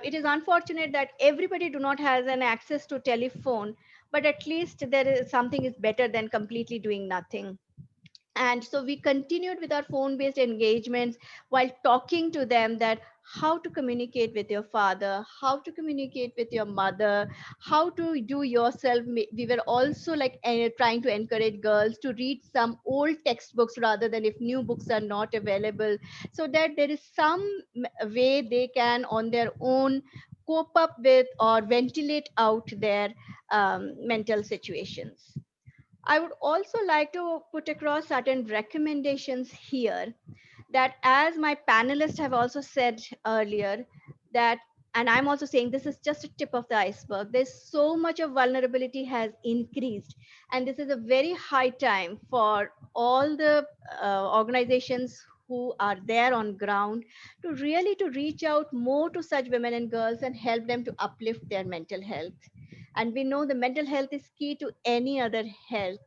It is unfortunate that everybody do not has an access to telephone, but at least there is something is better than completely doing nothing. And so we continued with our phone based engagements while talking to them that how to communicate with your father, how to communicate with your mother, how to do yourself. We were also like trying to encourage girls to read some old textbooks rather than if new books are not available, so that there is some way they can on their own cope up with or ventilate out their mental situations. I would also like to put across certain recommendations here that, as my panelists have also said earlier, that, and I'm also saying this is just a tip of the iceberg. There's so much of vulnerability has increased, and this is a very high time for all the organizations who are there on ground to really to reach out more to such women and girls and help them to uplift their mental health. And we know the mental health is key to any other health,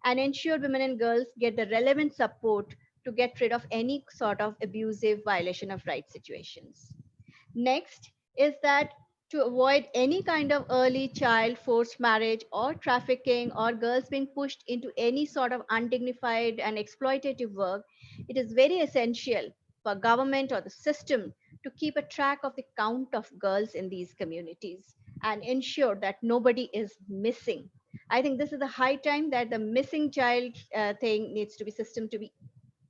and ensure women and girls get the relevant support to get rid of any sort of abusive violation of rights situations. Next is that to avoid any kind of early child forced marriage or trafficking or girls being pushed into any sort of undignified and exploitative work, it is very essential for government or the system to keep a track of the count of girls in these communities and ensure that nobody is missing. I think this is the high time that the missing child thing needs to be system to be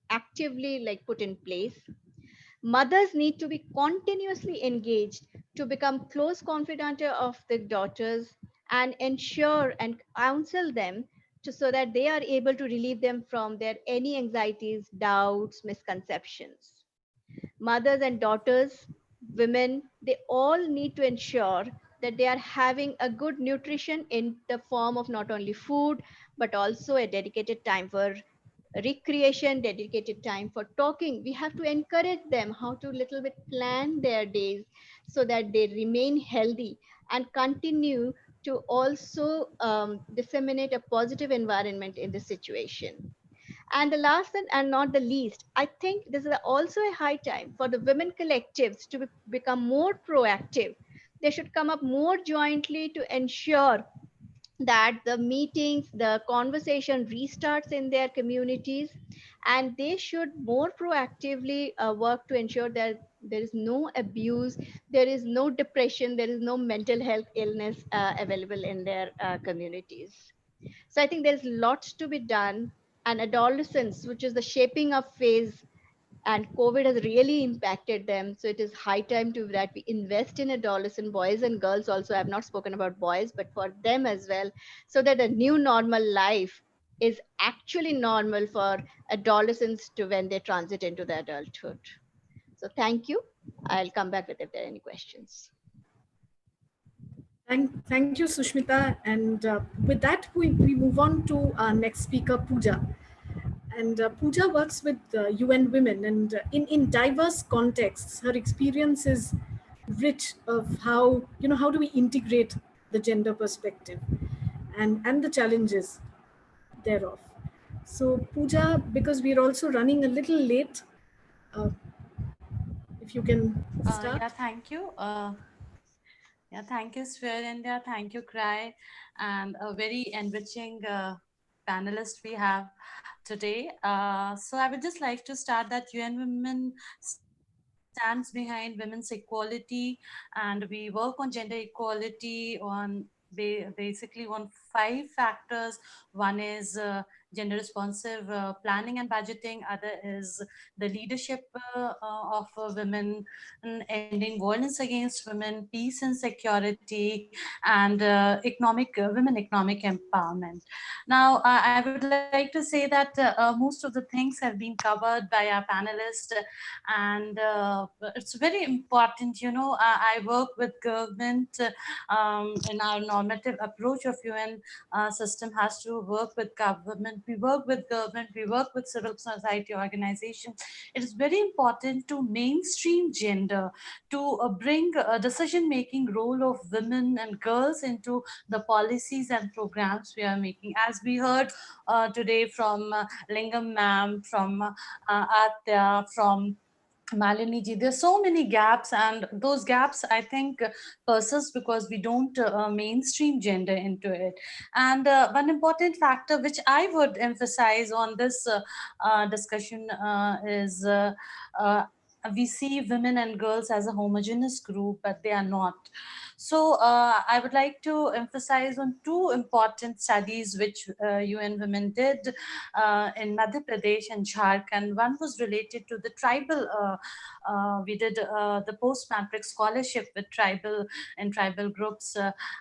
actively like put in place. Mothers need to be continuously engaged to become close confidant of the daughters and ensure and counsel them so that they are able to relieve them from their any anxieties, doubts, misconceptions. Mothers and daughters, women, they all need to ensure that they are having a good nutrition in the form of not only food but also a dedicated time for recreation, dedicated time for talking. We have to encourage them how to little bit plan their days so that they remain healthy and continue to also disseminate a positive environment in the situation. And the last and not the least, I think this is also a high time for the women collectives to become more proactive. They should come up more jointly to ensure that the meetings, the conversation restarts in their communities, and they should more proactively work to ensure that there is no abuse, there is no depression, there is no mental health illness available in their communities. So I think there's lots to be done. And adolescence, which is the shaping up phase, and COVID has really impacted them. So it is high time to that we invest in adolescent boys and girls also. I've not spoken about boys, but for them as well, so that a new normal life is actually normal for adolescents to when they transit into the adulthood. So thank you. I'll come back with if there are any questions. Thank you, Sushmita. And with that, we move on to our next speaker, Pooja. And Pooja works with UN Women, and in diverse contexts, her experience is rich of how, how do we integrate the gender perspective and the challenges thereof. So Pooja, because we're also running a little late, if you can start. Yeah, thank you. Yeah, thank you, Sphere India. Thank you, Cry, and a very enriching panelist we have today. So I would just like to start that UN Women stands behind women's equality, and we work on gender equality on basically on 5 factors. One is gender responsive planning and budgeting. Other is the leadership of women, ending violence against women, peace and security, and women economic empowerment. Now, I would like to say that most of the things have been covered by our panelists, and it's very important. I work with government in our normative approach of UN system has to work with government. We work with government, we work with civil society organizations. It is very important to mainstream gender, to bring a decision-making role of women and girls into the policies and programs we are making. As we heard today from Lingam ma'am, from Atya, from Malini ji, there's so many gaps, and those gaps I think persist because we don't mainstream gender into it. And one important factor which I would emphasize on this discussion is we see women and girls as a homogeneous group, but they are not. So I would like to emphasize on 2 important studies which UN Women did in Madhya Pradesh and Jharkhand. One was related to the tribal, we did the post-matric scholarship with tribal groups,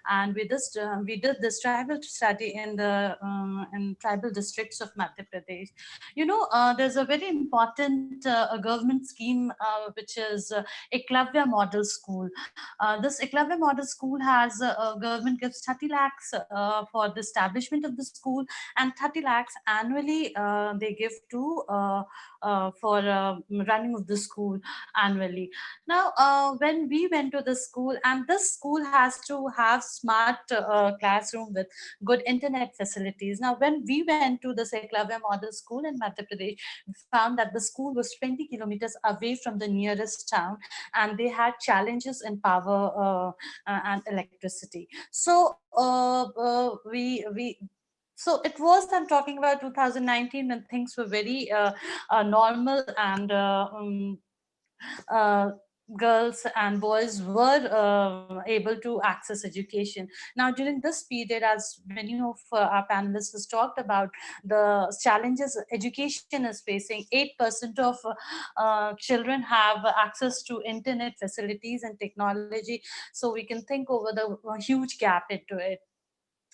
and we did this tribal study in the in tribal districts of Madhya Pradesh. There's a very important government scheme which is Eklavya Model School. This Eklavya Model School has government gives 30 lakhs for the establishment of the school, and 30 lakhs annually they give to for running of the school annually. Now, when we went to the school, and this school has to have smart classroom with good internet facilities. Now, when we went to the Eklavya Model School in Madhya Pradesh, we found that the school was 20 kilometers away from the nearest town, and they had challenges in power and electricity. So so it was, I'm talking about 2019, when things were very normal and girls and boys were able to access education. Now, during this period, as many of our panelists has talked about the challenges education is facing, 8% of children have access to internet facilities and technology. So we can think over the huge gap into it.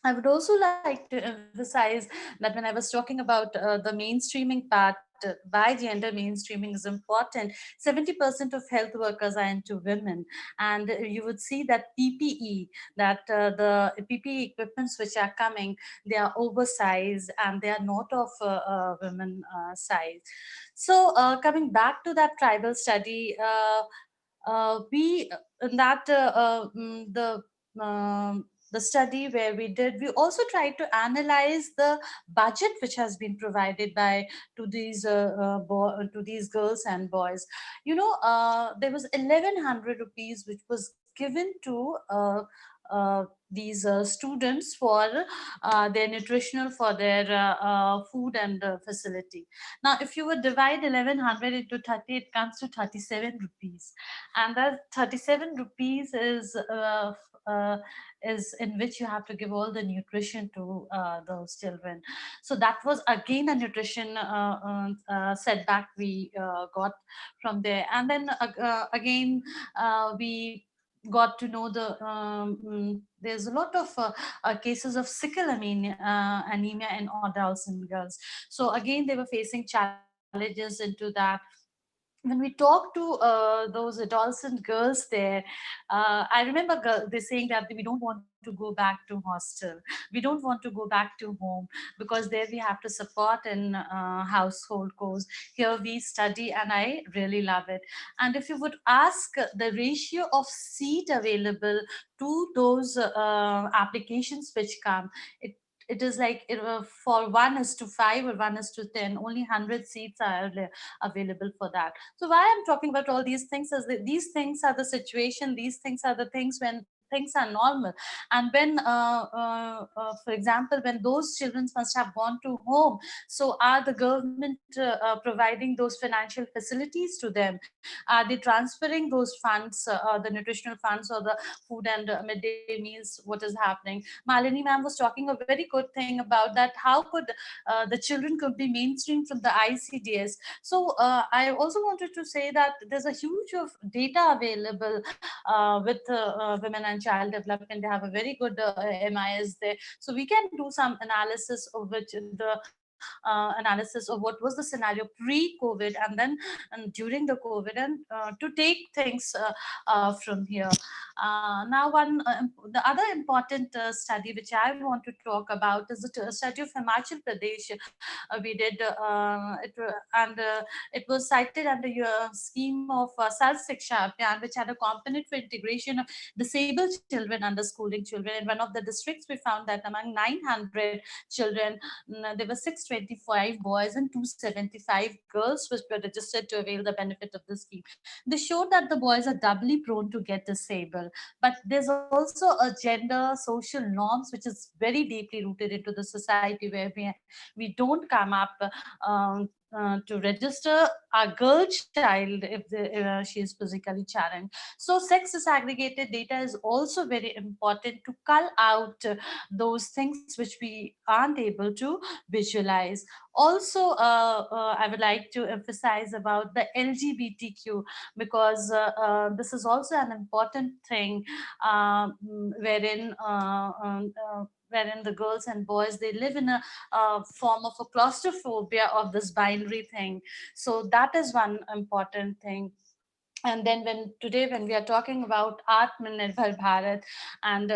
I would also like to emphasize that when I was talking about the mainstreaming part, why gender mainstreaming is important. 70% of health workers are into women, and you would see that PPE, that the PPE equipments which are coming, they are oversized and they are not of women size. So coming back to that tribal study, we that the study where we did, we also tried to analyze the budget which has been provided by to these to these girls and boys. You know, there was 1100 rupees which was given to these students for their nutritional, for their food and facility. Now, if you would divide 1100 into 30, it comes to 37 rupees. And that 37 rupees is in which you have to give all the nutrition to those children. So that was again a nutrition setback we got from there. And then again, we got to know there's a lot of cases of sickle anemia in adults and girls. So again, they were facing challenges into that. When we talk to those adolescent girls there, I remember they saying that we don't want to go back to hostel, we don't want to go back to home, because there we have to support in household chores. Here we study, and I really love it. And if you would ask the ratio of seat available to those applications which come, it is like for 1:5 or 1:10, only 100 seats are available for that. So why I'm talking about all these things is that these things are the situation, these things are the things when things are normal. And when for example, when those children must have gone to home, so are the government providing those financial facilities to them? Are they transferring those funds, the nutritional funds or the food and midday meals? What is happening? Malini ma'am was talking a very good thing about that, how could the children could be mainstreamed from the ICDS. So I also wanted to say that there's a huge of data available with women and child development. They have a very good MIS there. So we can do some analysis of which the analysis of what was the scenario pre-COVID and then and during the COVID, and to take things from here. The other important study which I want to talk about is the study of Himachal Pradesh. We did it was cited under your scheme of Sarv Shiksha Abhiyan, which had a component for integration of disabled children under schooling children. In one of the districts, we found that among 900 children, there were 625 boys and 275 girls which were registered to avail the benefit of the scheme. They showed that the boys are doubly prone to get disabled, but there's also a gender social norms which is very deeply rooted into the society, where we don't come up to register a girl child if she is physically challenged. So sex disaggregated data is also very important to cull out those things which we aren't able to visualize. Also, I would like to emphasize about the LGBTQ, because this is also an important thing, wherein wherein the girls and boys, they live in a form of a claustrophobia of this binary thing. So that is one important thing. And then when we are talking about Atmanirbhar Bharat, and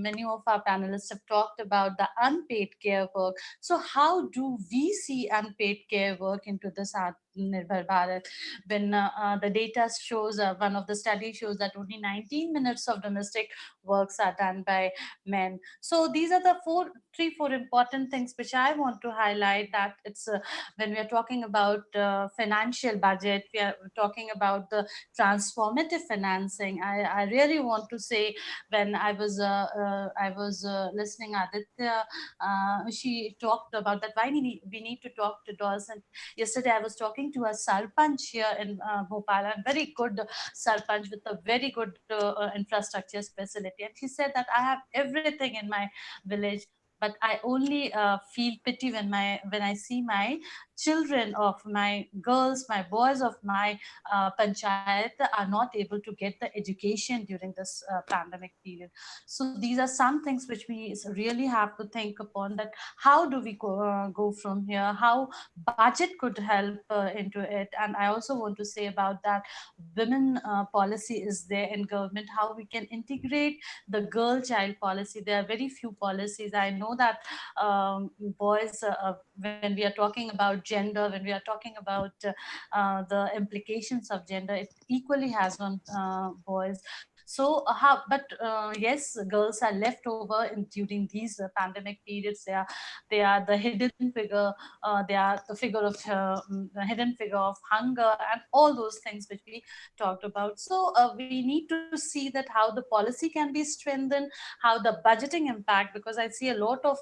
many of our panelists have talked about the unpaid care work. So how do we see unpaid care work into this Atmanirbhar Bharat? When the data shows, one of the studies shows that only 19 minutes of domestic works are done by men. So these are the three, four important things which I want to highlight, that it's when we are talking about financial budget, we are talking about the transformative financing. I really want to say, when I was listening Aditya, she talked about that why we need to talk to dolls. And yesterday I was talking talking to a sarpanch here in Bhopal, a very good sarpanch with a very good infrastructure facility. And he said that I have everything in my village, but I only feel pity when I see my children of my girls, my boys of my panchayat are not able to get the education during this pandemic period. So these are some things which we really have to think upon, that how do we go from here, how budget could help into it. And I also want to say about that women policy is there in government, how we can integrate the girl child policy. There are very few policies. I know that boys, when we are talking about gender, when we are talking about the implications of gender, it equally has on boys. So yes, girls are left over during these pandemic periods. They are the hidden figure. They are the the hidden figure of hunger and all those things which we talked about. So we need to see that how the policy can be strengthened, how the budgeting impact, because I see a lot of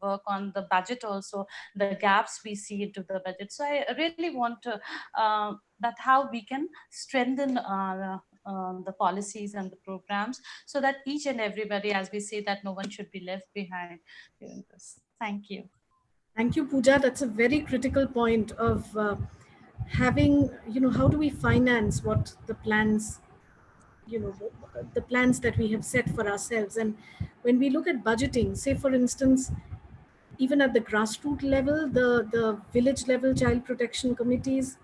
work on the budget also, the gaps we see into the budget. So I really want to, that how we can strengthen the policies and the programs, so that each and everybody, as we say, that no one should be left behind during this. Thank you. Thank you, Pooja. That's a very critical point of having, how do we finance what the plans, the plans that we have set for ourselves. And when we look at budgeting, say, for instance, even at the grassroots level, the village level child protection committees,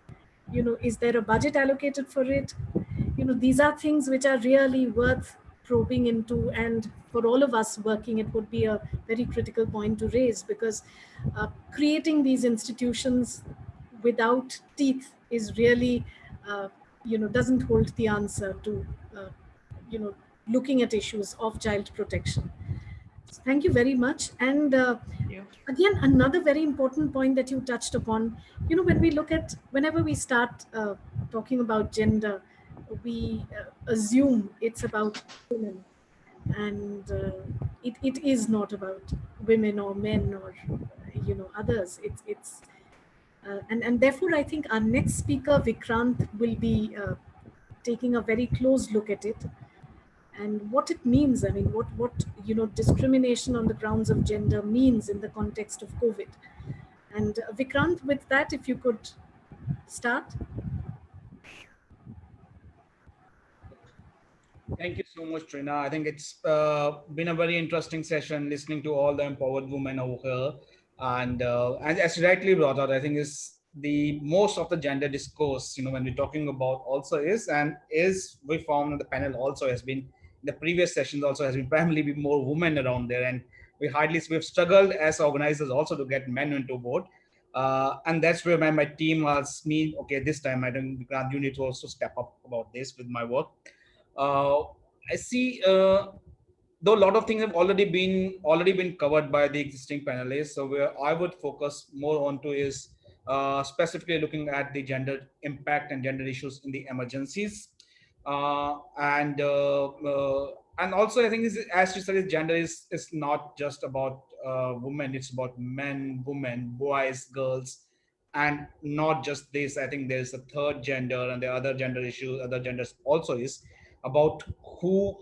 is there a budget allocated for it? These are things which are really worth probing into, and for all of us working, it would be a very critical point to raise, because creating these institutions without teeth is really, doesn't hold the answer to, looking at issues of child protection. So thank you very much. And again, another very important point that you touched upon, when we look at, whenever we start talking about gender, we assume it's about women, and it is not about women or men or others. It's and therefore I think our next speaker, Vikrant, will be taking a very close look at it and what it means. I mean, what discrimination on the grounds of gender means in the context of COVID. And Vikrant, with that, if you could start. Thank you so much, Trina. I think it's been a very interesting session listening to all the empowered women over here. And as rightly brought out, I think is the most of the gender discourse, when we're talking about also is we found in the panel also has been, the previous sessions also has been primarily be more women around there. And we've struggled as organizers also to get men into board. And that's where my team asked me, okay, this time I think Vikrant, you need to also step up about this with my work. I see, though a lot of things have already been covered by the existing panelists. So where I would focus more onto is specifically looking at the gender impact and gender issues in the emergencies, and also I think as you said, gender is not just about women; it's about men, women, boys, girls. And not just this, I think there's a third gender and the other gender issues, other genders also is about who,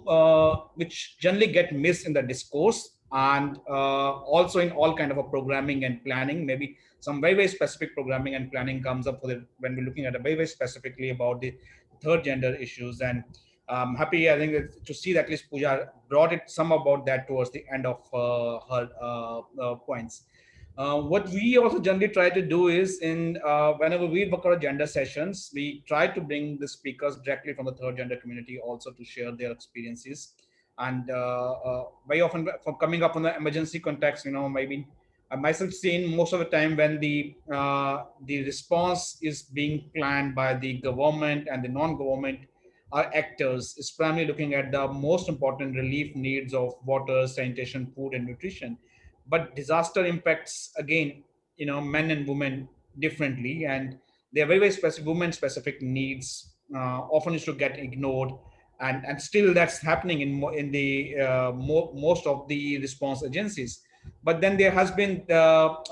which generally get missed in the discourse, and also in all kind of a programming and planning. Maybe some very, very specific programming and planning comes up when we're looking at a very, very specifically about the third gender issues. And I'm happy, I think, to see that at least Pooja brought it some about that towards the end of her points. What we also generally try to do is whenever we work on gender sessions, we try to bring the speakers directly from the third gender community also to share their experiences. And very often from coming up on the emergency context, maybe I myself seen most of the time when the response is being planned by the government and the non-government actors is primarily looking at the most important relief needs of water, sanitation, food, and nutrition. But disaster impacts, again, men and women differently, and they are very, very specific, women specific needs often used to get ignored, and still that's happening in the most of the response agencies. But then there has been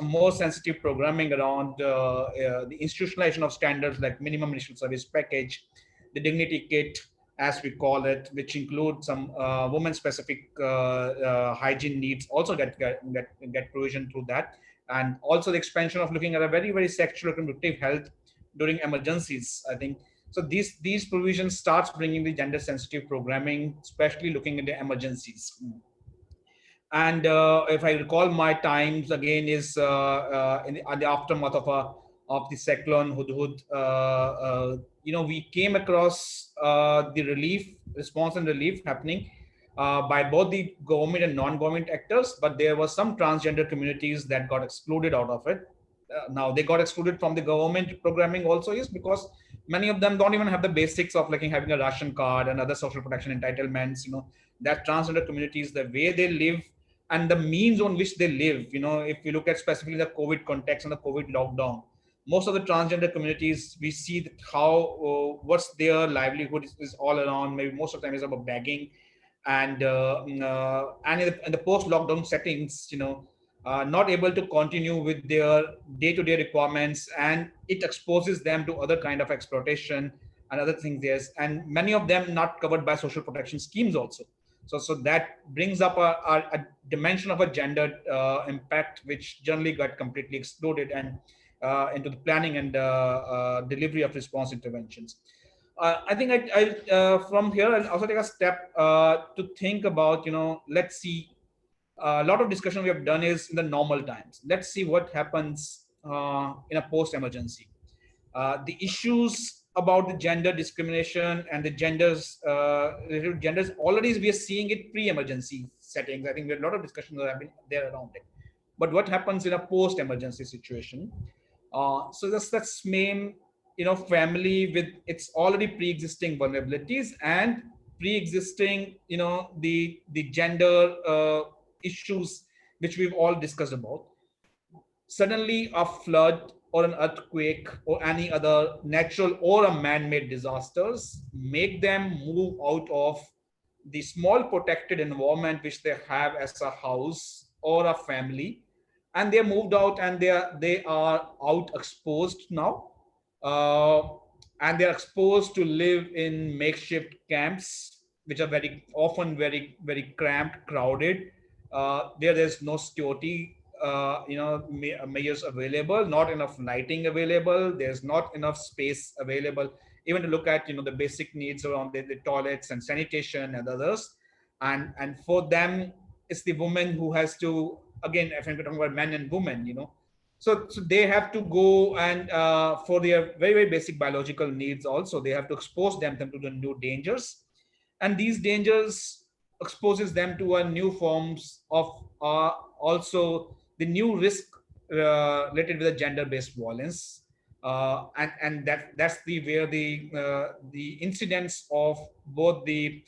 more sensitive programming around the institutionalization of standards like minimum initial service package, the dignity kit, as we call it, which include some women-specific hygiene needs, also get provision through that, and also the expansion of looking at a very, very sexual reproductive health during emergencies. I think so. These provisions starts bringing the gender-sensitive programming, especially looking at the emergencies. And if I recall, my times again is in the aftermath of the cyclone Hudhud. We came across the response and relief happening by both the government and non-government actors, but there were some transgender communities that got excluded out of it. Now they got excluded from the government programming also is because many of them don't even have the basics of like having a ration card and other social protection entitlements. That transgender communities, the way they live and the means on which they live, if you look at specifically the COVID context and the COVID lockdown, most of the transgender communities, we see that how what's their livelihood is all around. Maybe most of the time is about begging, and in the post-lockdown settings, not able to continue with their day-to-day requirements, and it exposes them to other kind of exploitation and other things. Yes, and many of them not covered by social protection schemes also. So that brings up a dimension of a gender impact, which generally got completely excluded and into the planning and delivery of response interventions. I think I from here I'll also take a step to think about, let's see, a lot of discussion we have done is in the normal times. Let's see what happens in a post-emergency. The issues about the gender discrimination and the genders already we are seeing it pre-emergency settings. I think there are a lot of discussions that have been there around it. But what happens in a post-emergency situation? So that's main, family with its already pre-existing vulnerabilities and pre-existing, the gender issues which we've all discussed about. Suddenly a flood or an earthquake or any other natural or a man-made disasters make them move out of the small protected environment which they have as a house or a family, and they're moved out and they are out exposed now, and they're exposed to live in makeshift camps which are very often very, very cramped, crowded. There's no security measures available, not enough lighting available, there's not enough space available even to look at the basic needs around the toilets and sanitation and others. And for them, it's the woman who has to, again, if I'm talking about men and women, so they have to go and for their very, very basic biological needs also, they have to expose them to the new dangers, and these dangers exposes them to a new forms of also the new risk related with the gender-based violence, and that's where the incidents of both the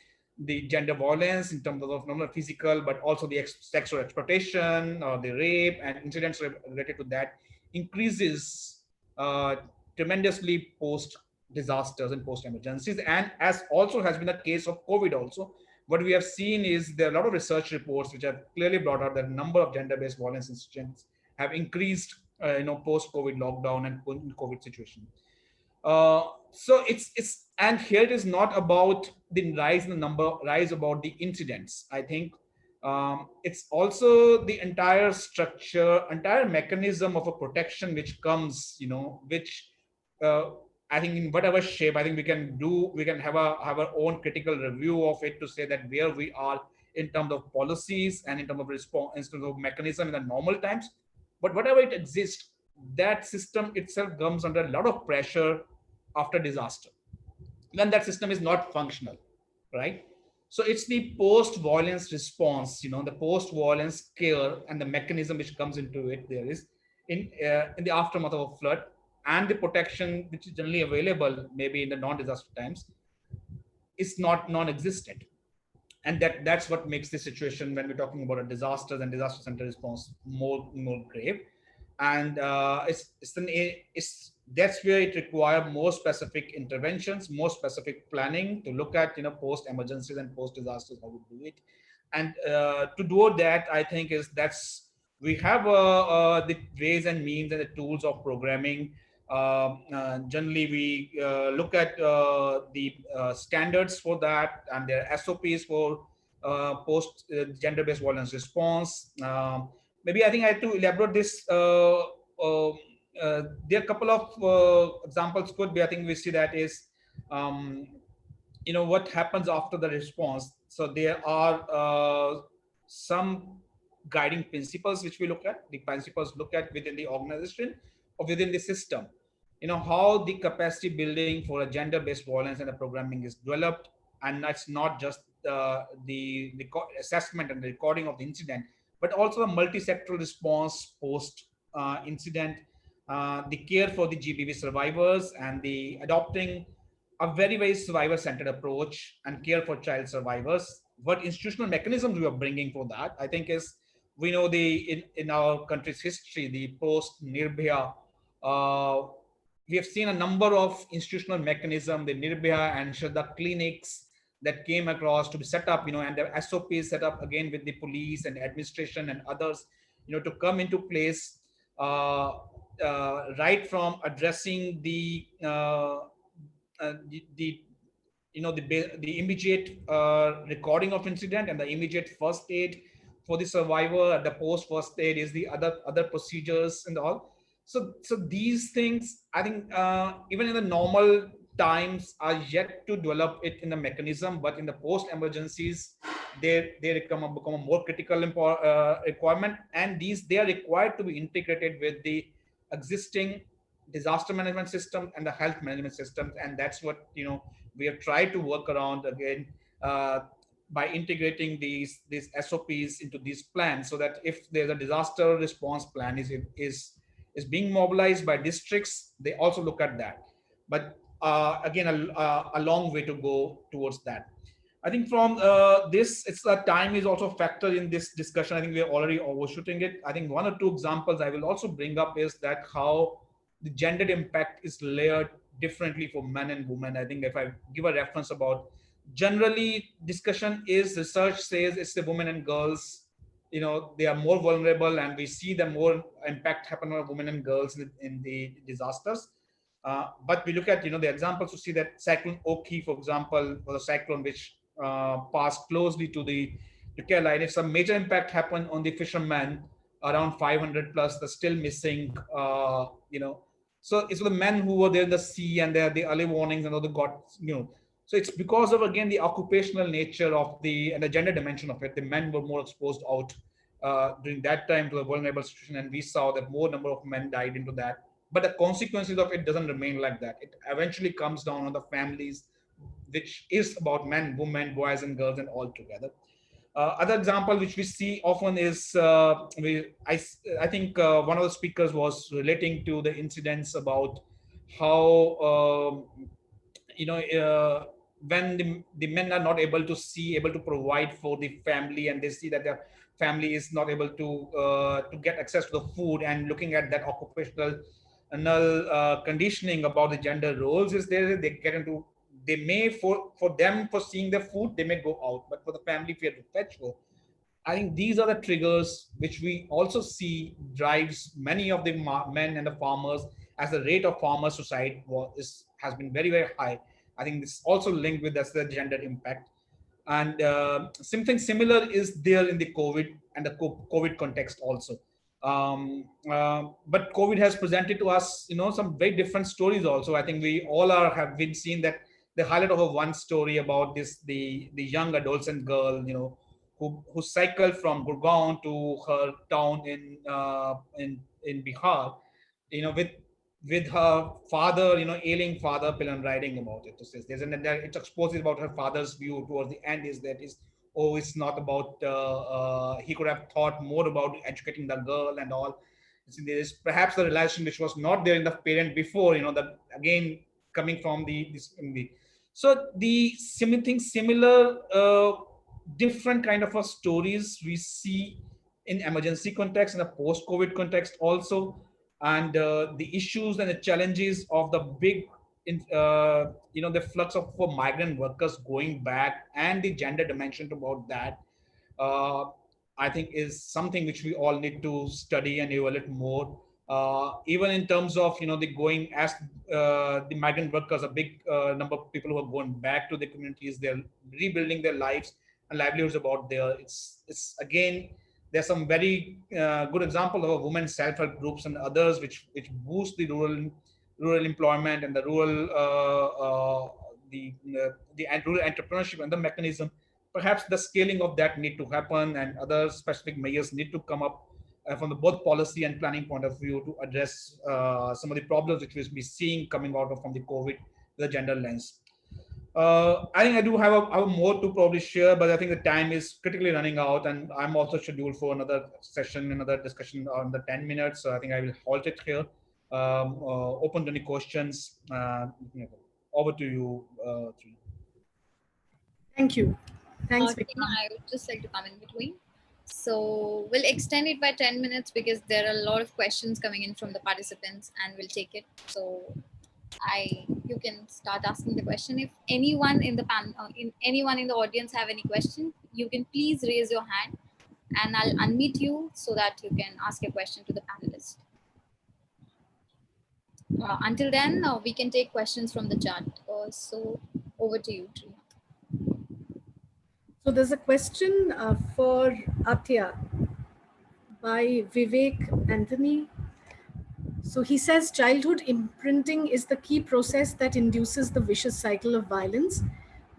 gender violence in terms of not physical but also the sexual exploitation or the rape and incidents related to that increases tremendously post disasters and post emergencies. And as also has been the case of COVID also, what we have seen is there are a lot of research reports which have clearly brought out that the number of gender-based violence incidents have increased, post-COVID lockdown and COVID situation. So it's and here it is not about the rise in the number, rise about the incidents. I think it's also the entire structure, entire mechanism of a protection which comes, which I think in whatever shape, I think we can have our own critical review of it to say that where we are in terms of policies and in terms of response, in terms of mechanism in the normal times. But whatever it exists, that system itself comes under a lot of pressure after disaster. Then that system is not functional, right? So it's the post-violence response, the post-violence care and the mechanism which comes into it. There is in the aftermath of a flood, and the protection which is generally available maybe in the non-disaster times is not non-existent. And that's what makes the situation when we're talking about a disasters and disaster center response more grave. And that's where it requires more specific interventions, more specific planning to look at post emergencies and post disasters, how we do it. And to do that, I think that's We have the ways and means and the tools of programming. Generally, we look at the standards for that and their SOPs for post gender-based violence response. Maybe I think I had to elaborate this. There are a couple of examples could be. I think we see that is, what happens after the response. So there are some guiding principles which we look at. The principles look at within the organization or within the system. How the capacity building for a gender-based violence and the programming is developed, and that's not just the assessment and the recording of the incident, but also a multi-sectoral response post incident, the care for the GBV survivors, and the adopting a very, very survivor-centered approach and care for child survivors. What institutional mechanisms we are bringing for that, I think, is we know in our country's history, the post Nirbhaya, we have seen a number of institutional mechanisms, the Nirbhaya and Shraddha clinics that came across to be set up, and the SOPs set up again with the police and administration and others, to come into place, right from addressing the the immediate recording of incident and the immediate first aid for the survivor. The post first aid is the other procedures and all. So these things, I think, even in the normal times, are yet to develop it in the mechanism, but in the post emergencies, they become a more critical requirement, and they are required to be integrated with the existing disaster management system and the health management systems. And that's what we have tried to work around again, by integrating these SOPs into these plans, so that if there's a disaster response plan is being mobilized by districts, they also look at that. But again, a long way to go towards that. I think from this, it's that time is also a factor in this discussion. I think we are already overshooting it. I think one or two examples I will also bring up is that how the gendered impact is layered differently for men and women. I think if I give a reference about, generally discussion is, research says it's the women and girls, they are more vulnerable, and we see the more impact happen on women and girls in the disasters. But we look at, the examples to see that Cyclone Oki, for example, was a cyclone which passed closely to the Carolina. If some major impact happened on the fishermen, around 500 plus, they're still missing, So it's the men who were there in the sea, and the early warnings and all the So it's because of, again, the occupational nature of and the gender dimension of it. The men were more exposed out during that time to a vulnerable situation, and we saw that more number of men died into that. But the consequences of it doesn't remain like that. It eventually comes down on the families, which is about men, women, boys and girls, and all together. Other example which we see often is, I think one of the speakers was relating to the incidents about how, when the men are not able to provide for the family, and they see that their family is not able to get access to the food, and looking at that occupational conditioning about the gender roles is there, they get into, they may, for them, for seeing the food, they may go out, but for the family, if you have to fetch for, I think these are the triggers which we also see drives many of the men and the farmers, as the rate of farmer suicide has been very, very high. I think this also linked with the gender impact. And something similar is there in the COVID and the COVID context also. But COVID has presented to us, some very different stories also. I think we all have been seeing that the highlight of one story about the young adolescent girl, who cycled from Gurgaon to her town in Bihar, with her father, ailing father, pillion riding about it. It exposes about her father's view towards the end it's not about, he could have thought more about educating the girl and all. There is perhaps the relation which was not there in the parent before, that again, coming from so the similar, different kind of stories we see in emergency context, in a post-COVID context also. And the issues and the challenges of the big, the flux for migrant workers going back, and the gender dimension about that. I think is something which we all need to study and evaluate more. Even in terms of the going as the migrant workers, a big number of people who are going back to the communities, they're rebuilding their lives and livelihoods about there. It's again, there's some very good example of women self-help groups and others which boost the rural employment and the rural the rural entrepreneurship and the mechanism. Perhaps the scaling of that need to happen, and other specific measures need to come up from the both policy and planning point of view to address some of the problems which we'll be seeing coming out of from the COVID, the gender lens. I think I do have more to probably share, but I think the time is critically running out, and I'm also scheduled for another session, another discussion on the 10 minutes. So I think I will halt it here. Open to any questions. Over to you. Thank you. Thanks, Tina, Vikram. I would just like to come in between. So we'll extend it by 10 minutes because there are a lot of questions coming in from the participants, and we'll take it. So you can start asking the question. If anyone in the anyone in the audience have any question, you can please raise your hand and I'll unmute you so that you can ask a question to the panelists. Until then, we can take questions from the chat. So over to you, Trina. So there's a question for Atya by Vivek Anthony. So he says, childhood imprinting is the key process that induces the vicious cycle of violence.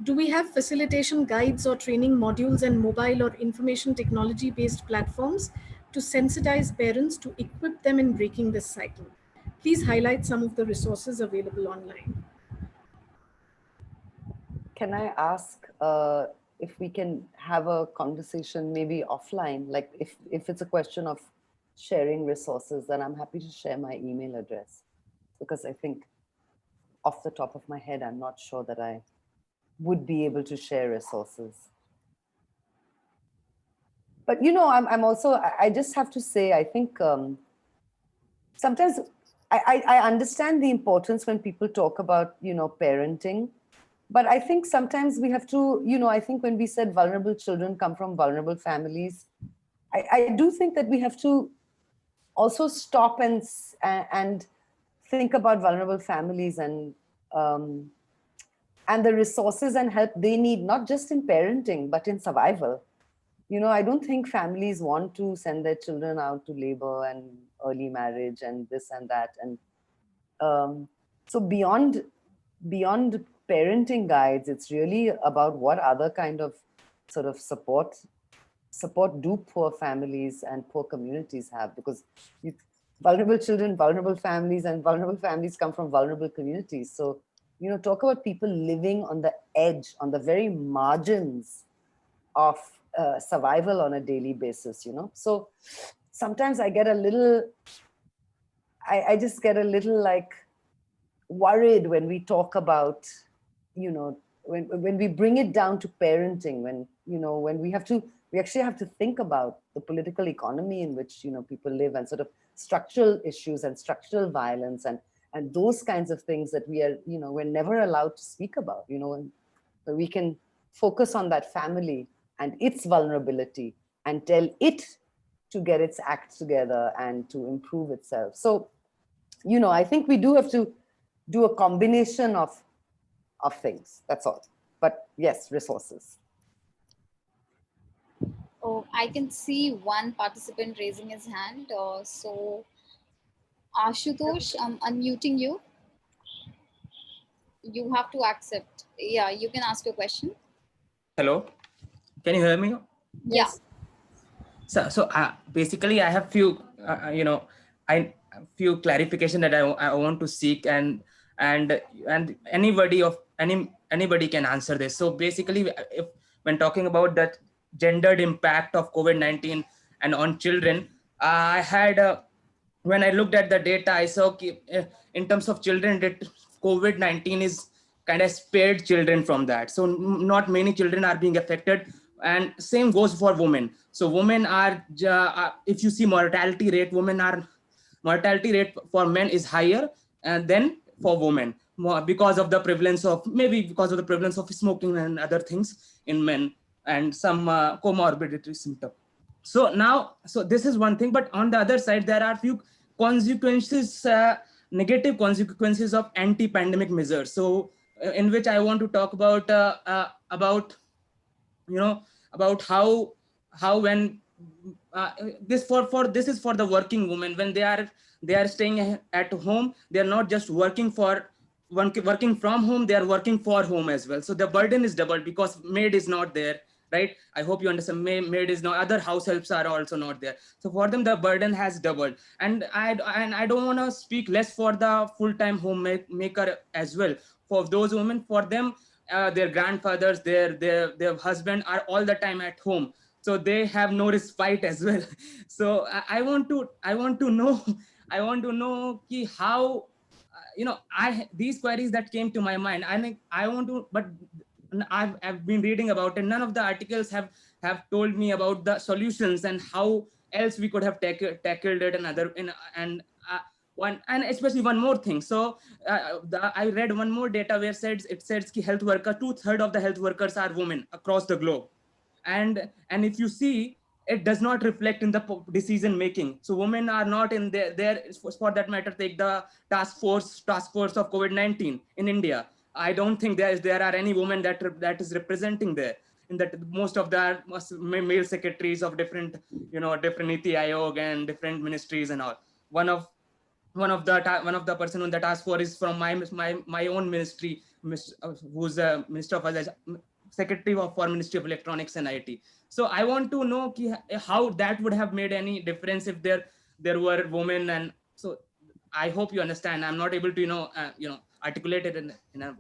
Do we have facilitation guides or training modules and mobile or information technology based platforms to sensitize parents to equip them in breaking this cycle? Please highlight some of the resources available online. Can I ask if we can have a conversation maybe offline? Like if it's a question of sharing resources, then I'm happy to share my email address, because I think off the top of my head, I'm not sure that I would be able to share resources. But I'm also, I just have to say, I think sometimes I understand the importance when people talk about, parenting. But I think sometimes we have to, I think when we said vulnerable children come from vulnerable families, I do think that we have to also stop and think about vulnerable families and the resources and help they need, not just in parenting, but in survival. I don't think families want to send their children out to labor and early marriage and this and that. And so beyond parenting guides, it's really about what other kind of sort of support do poor families and poor communities have, because vulnerable children, vulnerable families, and vulnerable families come from vulnerable communities. So, talk about people living on the edge, on the very margins of survival on a daily basis, So sometimes I get a little, I just get a little like worried when we talk about, when we bring it down to parenting, when, when we actually have to think about the political economy in which, people live, and sort of structural issues and structural violence and those kinds of things that we are, we're never allowed to speak about, and we can focus on that family and its vulnerability and tell it to get its act together and to improve itself. So, I think we do have to do a combination of things, that's all. But yes, resources. Oh, I can see one participant raising his hand. So Ashutosh, I'm unmuting you. You have to accept. Yeah, you can ask your question. Hello, can you hear me? Yes. Yeah. So basically I have few, few clarification that I want to seek, and anybody can answer this. So basically, when talking about that gendered impact of COVID-19 and on children, I had when I looked at the data, I saw in terms of children that COVID-19 is kind of spared children from that. So not many children are being affected, and same goes for women. So women are, if you see mortality rate for men is higher than for women, because of the prevalence of smoking and other things in men, and some comorbidity symptom. So now, so this is one thing, but on the other side, there are few consequences, negative consequences of anti-pandemic measures. So in which I want to talk about, you know, about how when this this is for the working women, when they are staying at home, they are not just working from home, they are working for home as well. So the burden is doubled because maid is not there, right? I hope you understand. Maid is not, other house helps are also not there. So for them, the burden has doubled. And I don't want to speak less for the full-time homemaker as well. For those women, for them, their grandfathers, their husband are all the time at home, so they have no respite as well. So I want to know I want to know ki how, these queries that came to my mind. I think I want to, but I've been reading about it. None of the articles have told me about the solutions and how else we could have tackled it. And especially one more thing. So I read one more data where it says ki health worker, 2/3 of the health workers are women across the globe. And if you see, it does not reflect in the decision making. So women are not in there. For that matter, take the task force of COVID-19 in India. I don't think there are any women that is representing there. In that, most of the male secretaries of different Niti Aayog and different ministries and all. One of the person on the task force is from my own ministry, who's a minister of secretary for Ministry of Electronics and IT. So I want to know how that would have made any difference if there were women. And so I hope you understand. I'm not able to articulate it in a.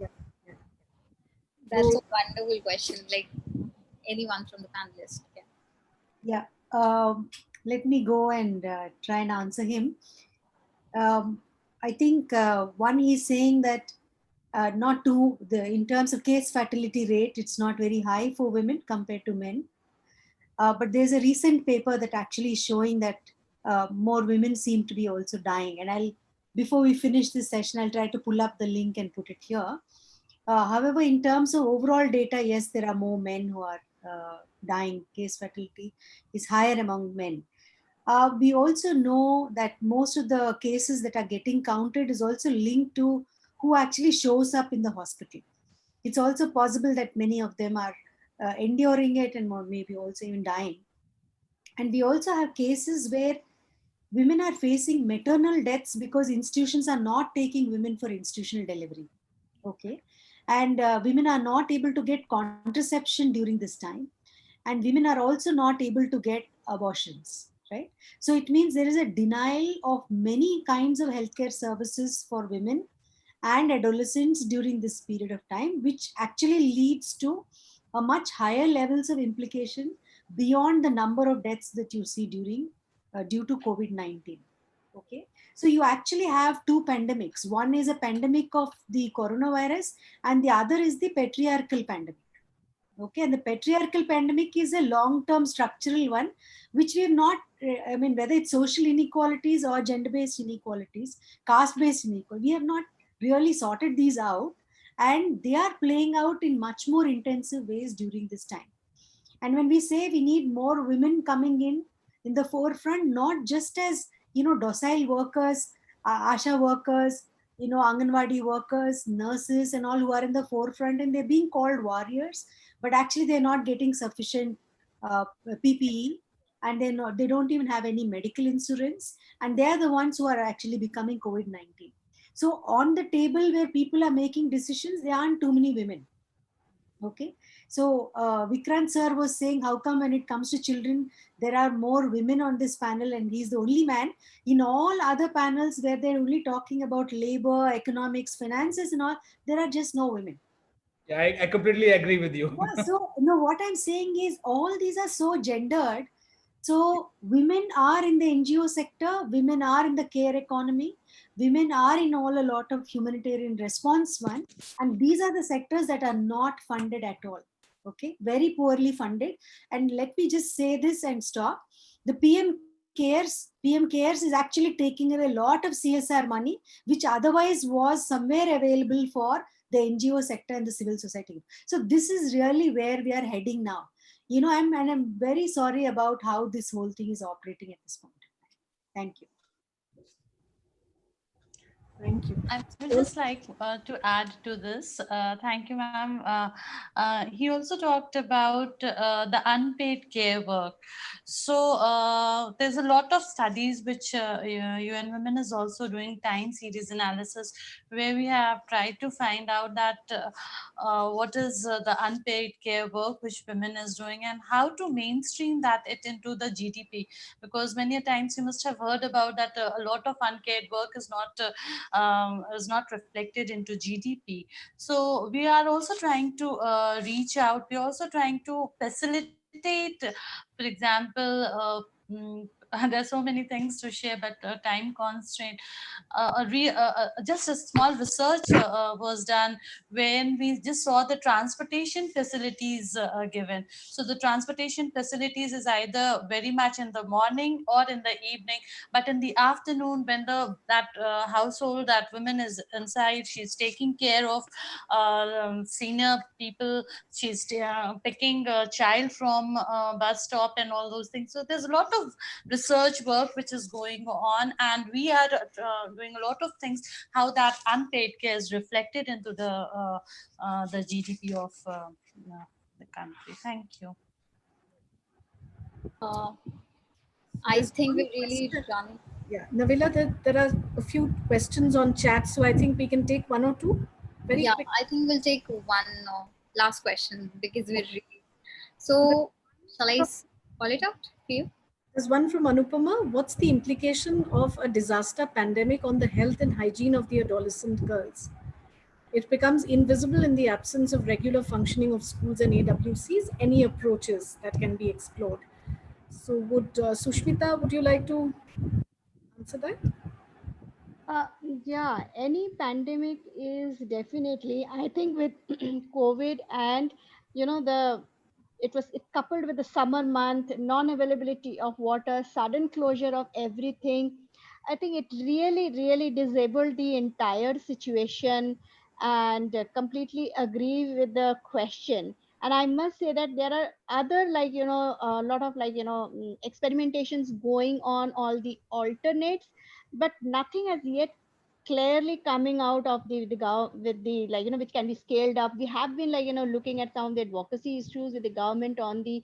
That's a wonderful question. Like anyone from the panelists. Yeah. Let me go and try and answer him. I think one, he's saying that in terms of case fatality rate, it's not very high for women compared to men. But there's a recent paper that actually is showing that more women seem to be also dying. And before we finish this session, I'll try to pull up the link and put it here. However, in terms of overall data, yes, there are more men who are dying. Case fatality is higher among men. We also know that most of the cases that are getting counted is also linked to who actually shows up in the hospital. It's also possible that many of them are enduring it and maybe also even dying. And we also have cases where women are facing maternal deaths because institutions are not taking women for institutional delivery. Okay. And women are not able to get contraception during this time. And women are also not able to get abortions, right? So it means there is a denial of many kinds of healthcare services for women and adolescents during this period of time, which actually leads to a much higher levels of implication beyond the number of deaths that you see due to COVID-19. Okay, so you actually have two pandemics. One is a pandemic of the coronavirus, and the other is the patriarchal pandemic. Okay, and the patriarchal pandemic is a long-term structural one, which we have not, whether it's social inequalities or gender-based inequalities, caste-based inequality, we have not really sorted these out, and they are playing out in much more intensive ways during this time. And when we say we need more women coming in the forefront, not just as, docile workers, ASHA workers, Anganwadi workers, nurses and all who are in the forefront and they're being called warriors, but actually they're not getting sufficient PPE, and they don't even have any medical insurance, and they're the ones who are actually becoming COVID-19. So on the table where people are making decisions, there aren't too many women. Okay, so Vikrant sir was saying, how come when it comes to children, there are more women on this panel and he's the only man? In all other panels where they're only talking about labor, economics, finances and all, there are just no women. Yeah, I completely agree with you. Yeah, so what I'm saying is all these are so gendered. So women are in the NGO sector, women are in the care economy, women are in a lot of humanitarian response one, and these are the sectors that are not funded at all. Okay, very poorly funded. And let me just say this and stop. The PM Cares is actually taking away a lot of CSR money, which otherwise was somewhere available for the NGO sector and the civil society. So this is really where we are heading now. you know, I'm very sorry about how this whole thing is operating at this point of time. Thank you. Thank you. I would just like to add to this. Thank you, ma'am. He also talked about the unpaid care work. So there's a lot of studies which UN Women is also doing time series analysis, where we have tried to find out that what is the unpaid care work which women is doing and how to mainstream that it into the GDP. Because many a times you must have heard about that a lot of unpaid work is not reflected into GDP. So we are also trying to reach out. We're also trying to facilitate, for example, there's so many things to share, but time constraint. Just a small research was done when we just saw the transportation facilities given. So the transportation facilities is either very much in the morning or in the evening, but in the afternoon when that household, that woman is inside, she's taking care of senior people, she's picking a child from bus stop and all those things. So there's a lot of research work which is going on, and we are doing a lot of things how that unpaid care is reflected into the GDP of the country. Thank you. I think we really run. Yeah, Navila, there are a few questions on chat, so I think we can take one or two. Very quick. I think we'll take one last question because we're really. So, shall I call it out for you? There's one from Anupama. What's the implication of a disaster pandemic on the health and hygiene of the adolescent girls? It becomes invisible in the absence of regular functioning of schools and AWCs. Any approaches that can be explored? So would Sushmita, would you like to answer that? Yeah, any pandemic is definitely, I think with COVID and, it coupled with the summer month, non-availability of water, sudden closure of everything. I think it really, really disabled the entire situation, and completely agree with the question. And I must say that there are other, a lot of, experimentations going on, all the alternates, but nothing has yet clearly coming out of with the, which can be scaled up. We have been, looking at some of the advocacy issues with the government on the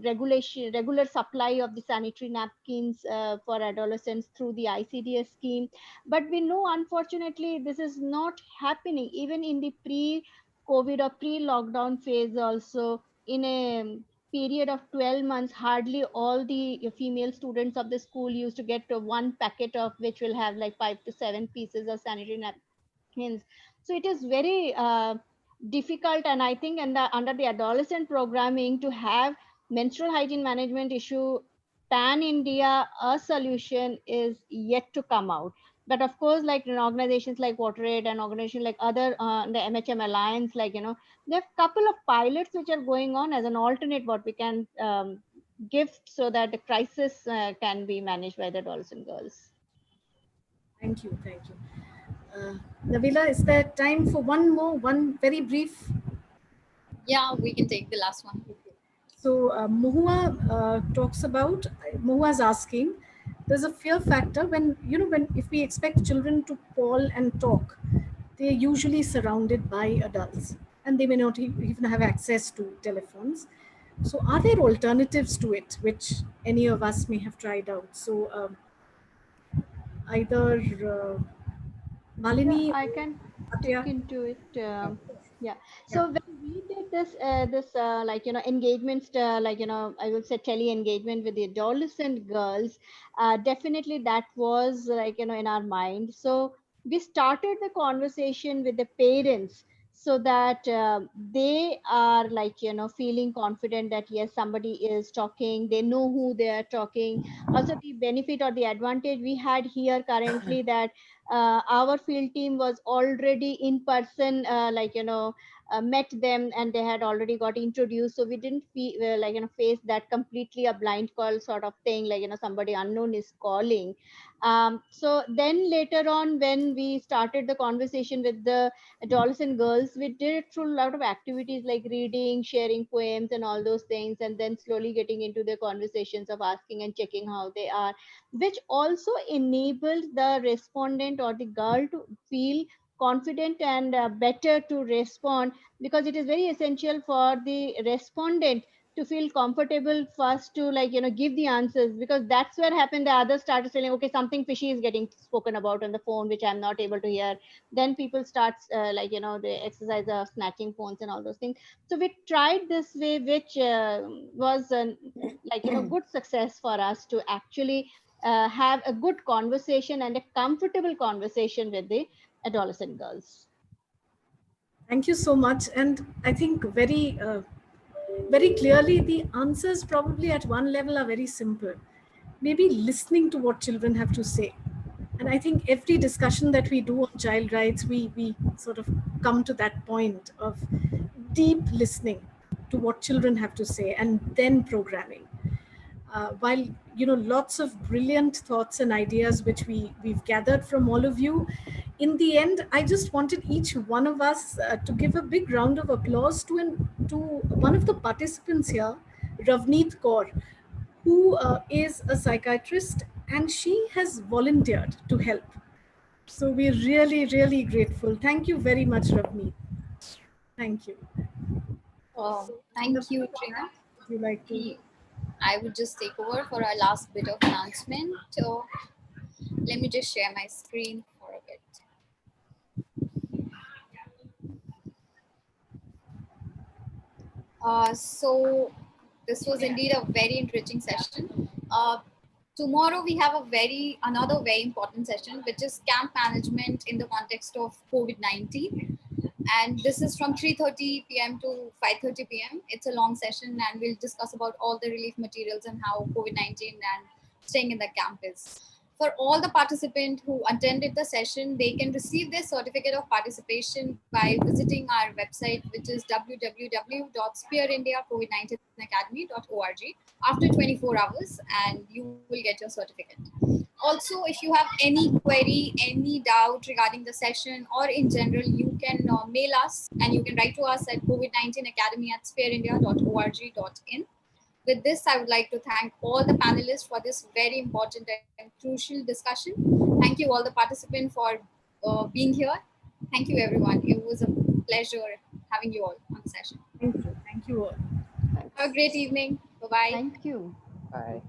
regular supply of the sanitary napkins for adolescents through the ICDS scheme. But we know, unfortunately, this is not happening even in the pre-COVID or pre-lockdown phase. Also, in a period of 12 months, hardly all the female students of the school used to get one packet of which will have like 5 to 7 pieces of sanitary napkins. So it is very difficult, and I think under the adolescent programming, to have menstrual hygiene management issue pan India, a solution is yet to come out. But of course, like organizations like WaterAid and organizations like other the MHM Alliance, there are a couple of pilots which are going on as an alternate what we can give, so that the crisis can be managed by the adolescent girls. Thank you. Navila, is there time for one very brief? Yeah, we can take the last one. So Mohua talks about, Mohua's asking, there's a fear factor when if we expect children to call and talk, they're usually surrounded by adults and they may not even have access to telephones. So are there alternatives to it which any of us may have tried out? So either Malini, yeah, I can take into it. So when we did this engagement, I would say tele engagement with the adolescent girls, definitely that was in our mind. So we started the conversation with the parents, so that they are feeling confident that yes, somebody is talking, they know who they are talking. Also, the benefit or the advantage we had here currently, that our field team was already in person, met them and they had already got introduced, so we didn't feel face that completely a blind call sort of thing, like somebody unknown is calling. So then later on, when we started the conversation with the adolescent girls, we did it through a lot of activities like reading, sharing poems and all those things, and then slowly getting into the conversations of asking and checking how they are, which also enabled the respondent or the girl to feel confident and better to respond, because it is very essential for the respondent to feel comfortable first to give the answers, because that's where happened. The others started saying, okay, something fishy is getting spoken about on the phone which I'm not able to hear. Then people start the exercise of snatching phones and all those things. So we tried this way, which was good success for us to actually have a good conversation and a comfortable conversation with the adolescent girls. Thank you so much. And I think very clearly, the answers probably at one level are very simple. Maybe listening to what children have to say. And I think every discussion that we do on child rights, we sort of come to that point of deep listening to what children have to say and then programming. While lots of brilliant thoughts and ideas which we've gathered from all of you, in the end I just wanted each one of us to give a big round of applause to one of the participants here, Ravneet Kaur, who is a psychiatrist, and she has volunteered to help. So we're really, really grateful. Thank you very much, Ravneet. Thank you. Thank you, Trina. Would you like to? I would just take over for our last bit of announcement. So let me just share my screen for a bit. So this was indeed a very enriching session. Tomorrow we have another very important session, which is camp management in the context of COVID-19. And this is from 3:30 p.m. to 5:30 p.m. It's a long session, and we'll discuss about all the relief materials and how COVID-19 and staying in the camp is. For all the participants who attended the session, they can receive their certificate of participation by visiting our website, which is www.spearindiacovid19academy.org after 24 hours, and you will get your certificate. Also, if you have any query, any doubt regarding the session or in general, you can mail us, and you can write to us at covid19academy@spearindia.org.in. With this, I would like to thank all the panelists for this very important and crucial discussion. Thank you all the participants for being here. Thank you, everyone. It was a pleasure having you all on the session. Thank you. Thank you all. Have a great evening. Bye-bye. Thank you. Bye.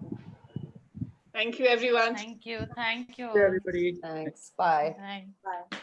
Thank you, everyone. Thank you. Thank you. Everybody. Thanks. Bye. Bye.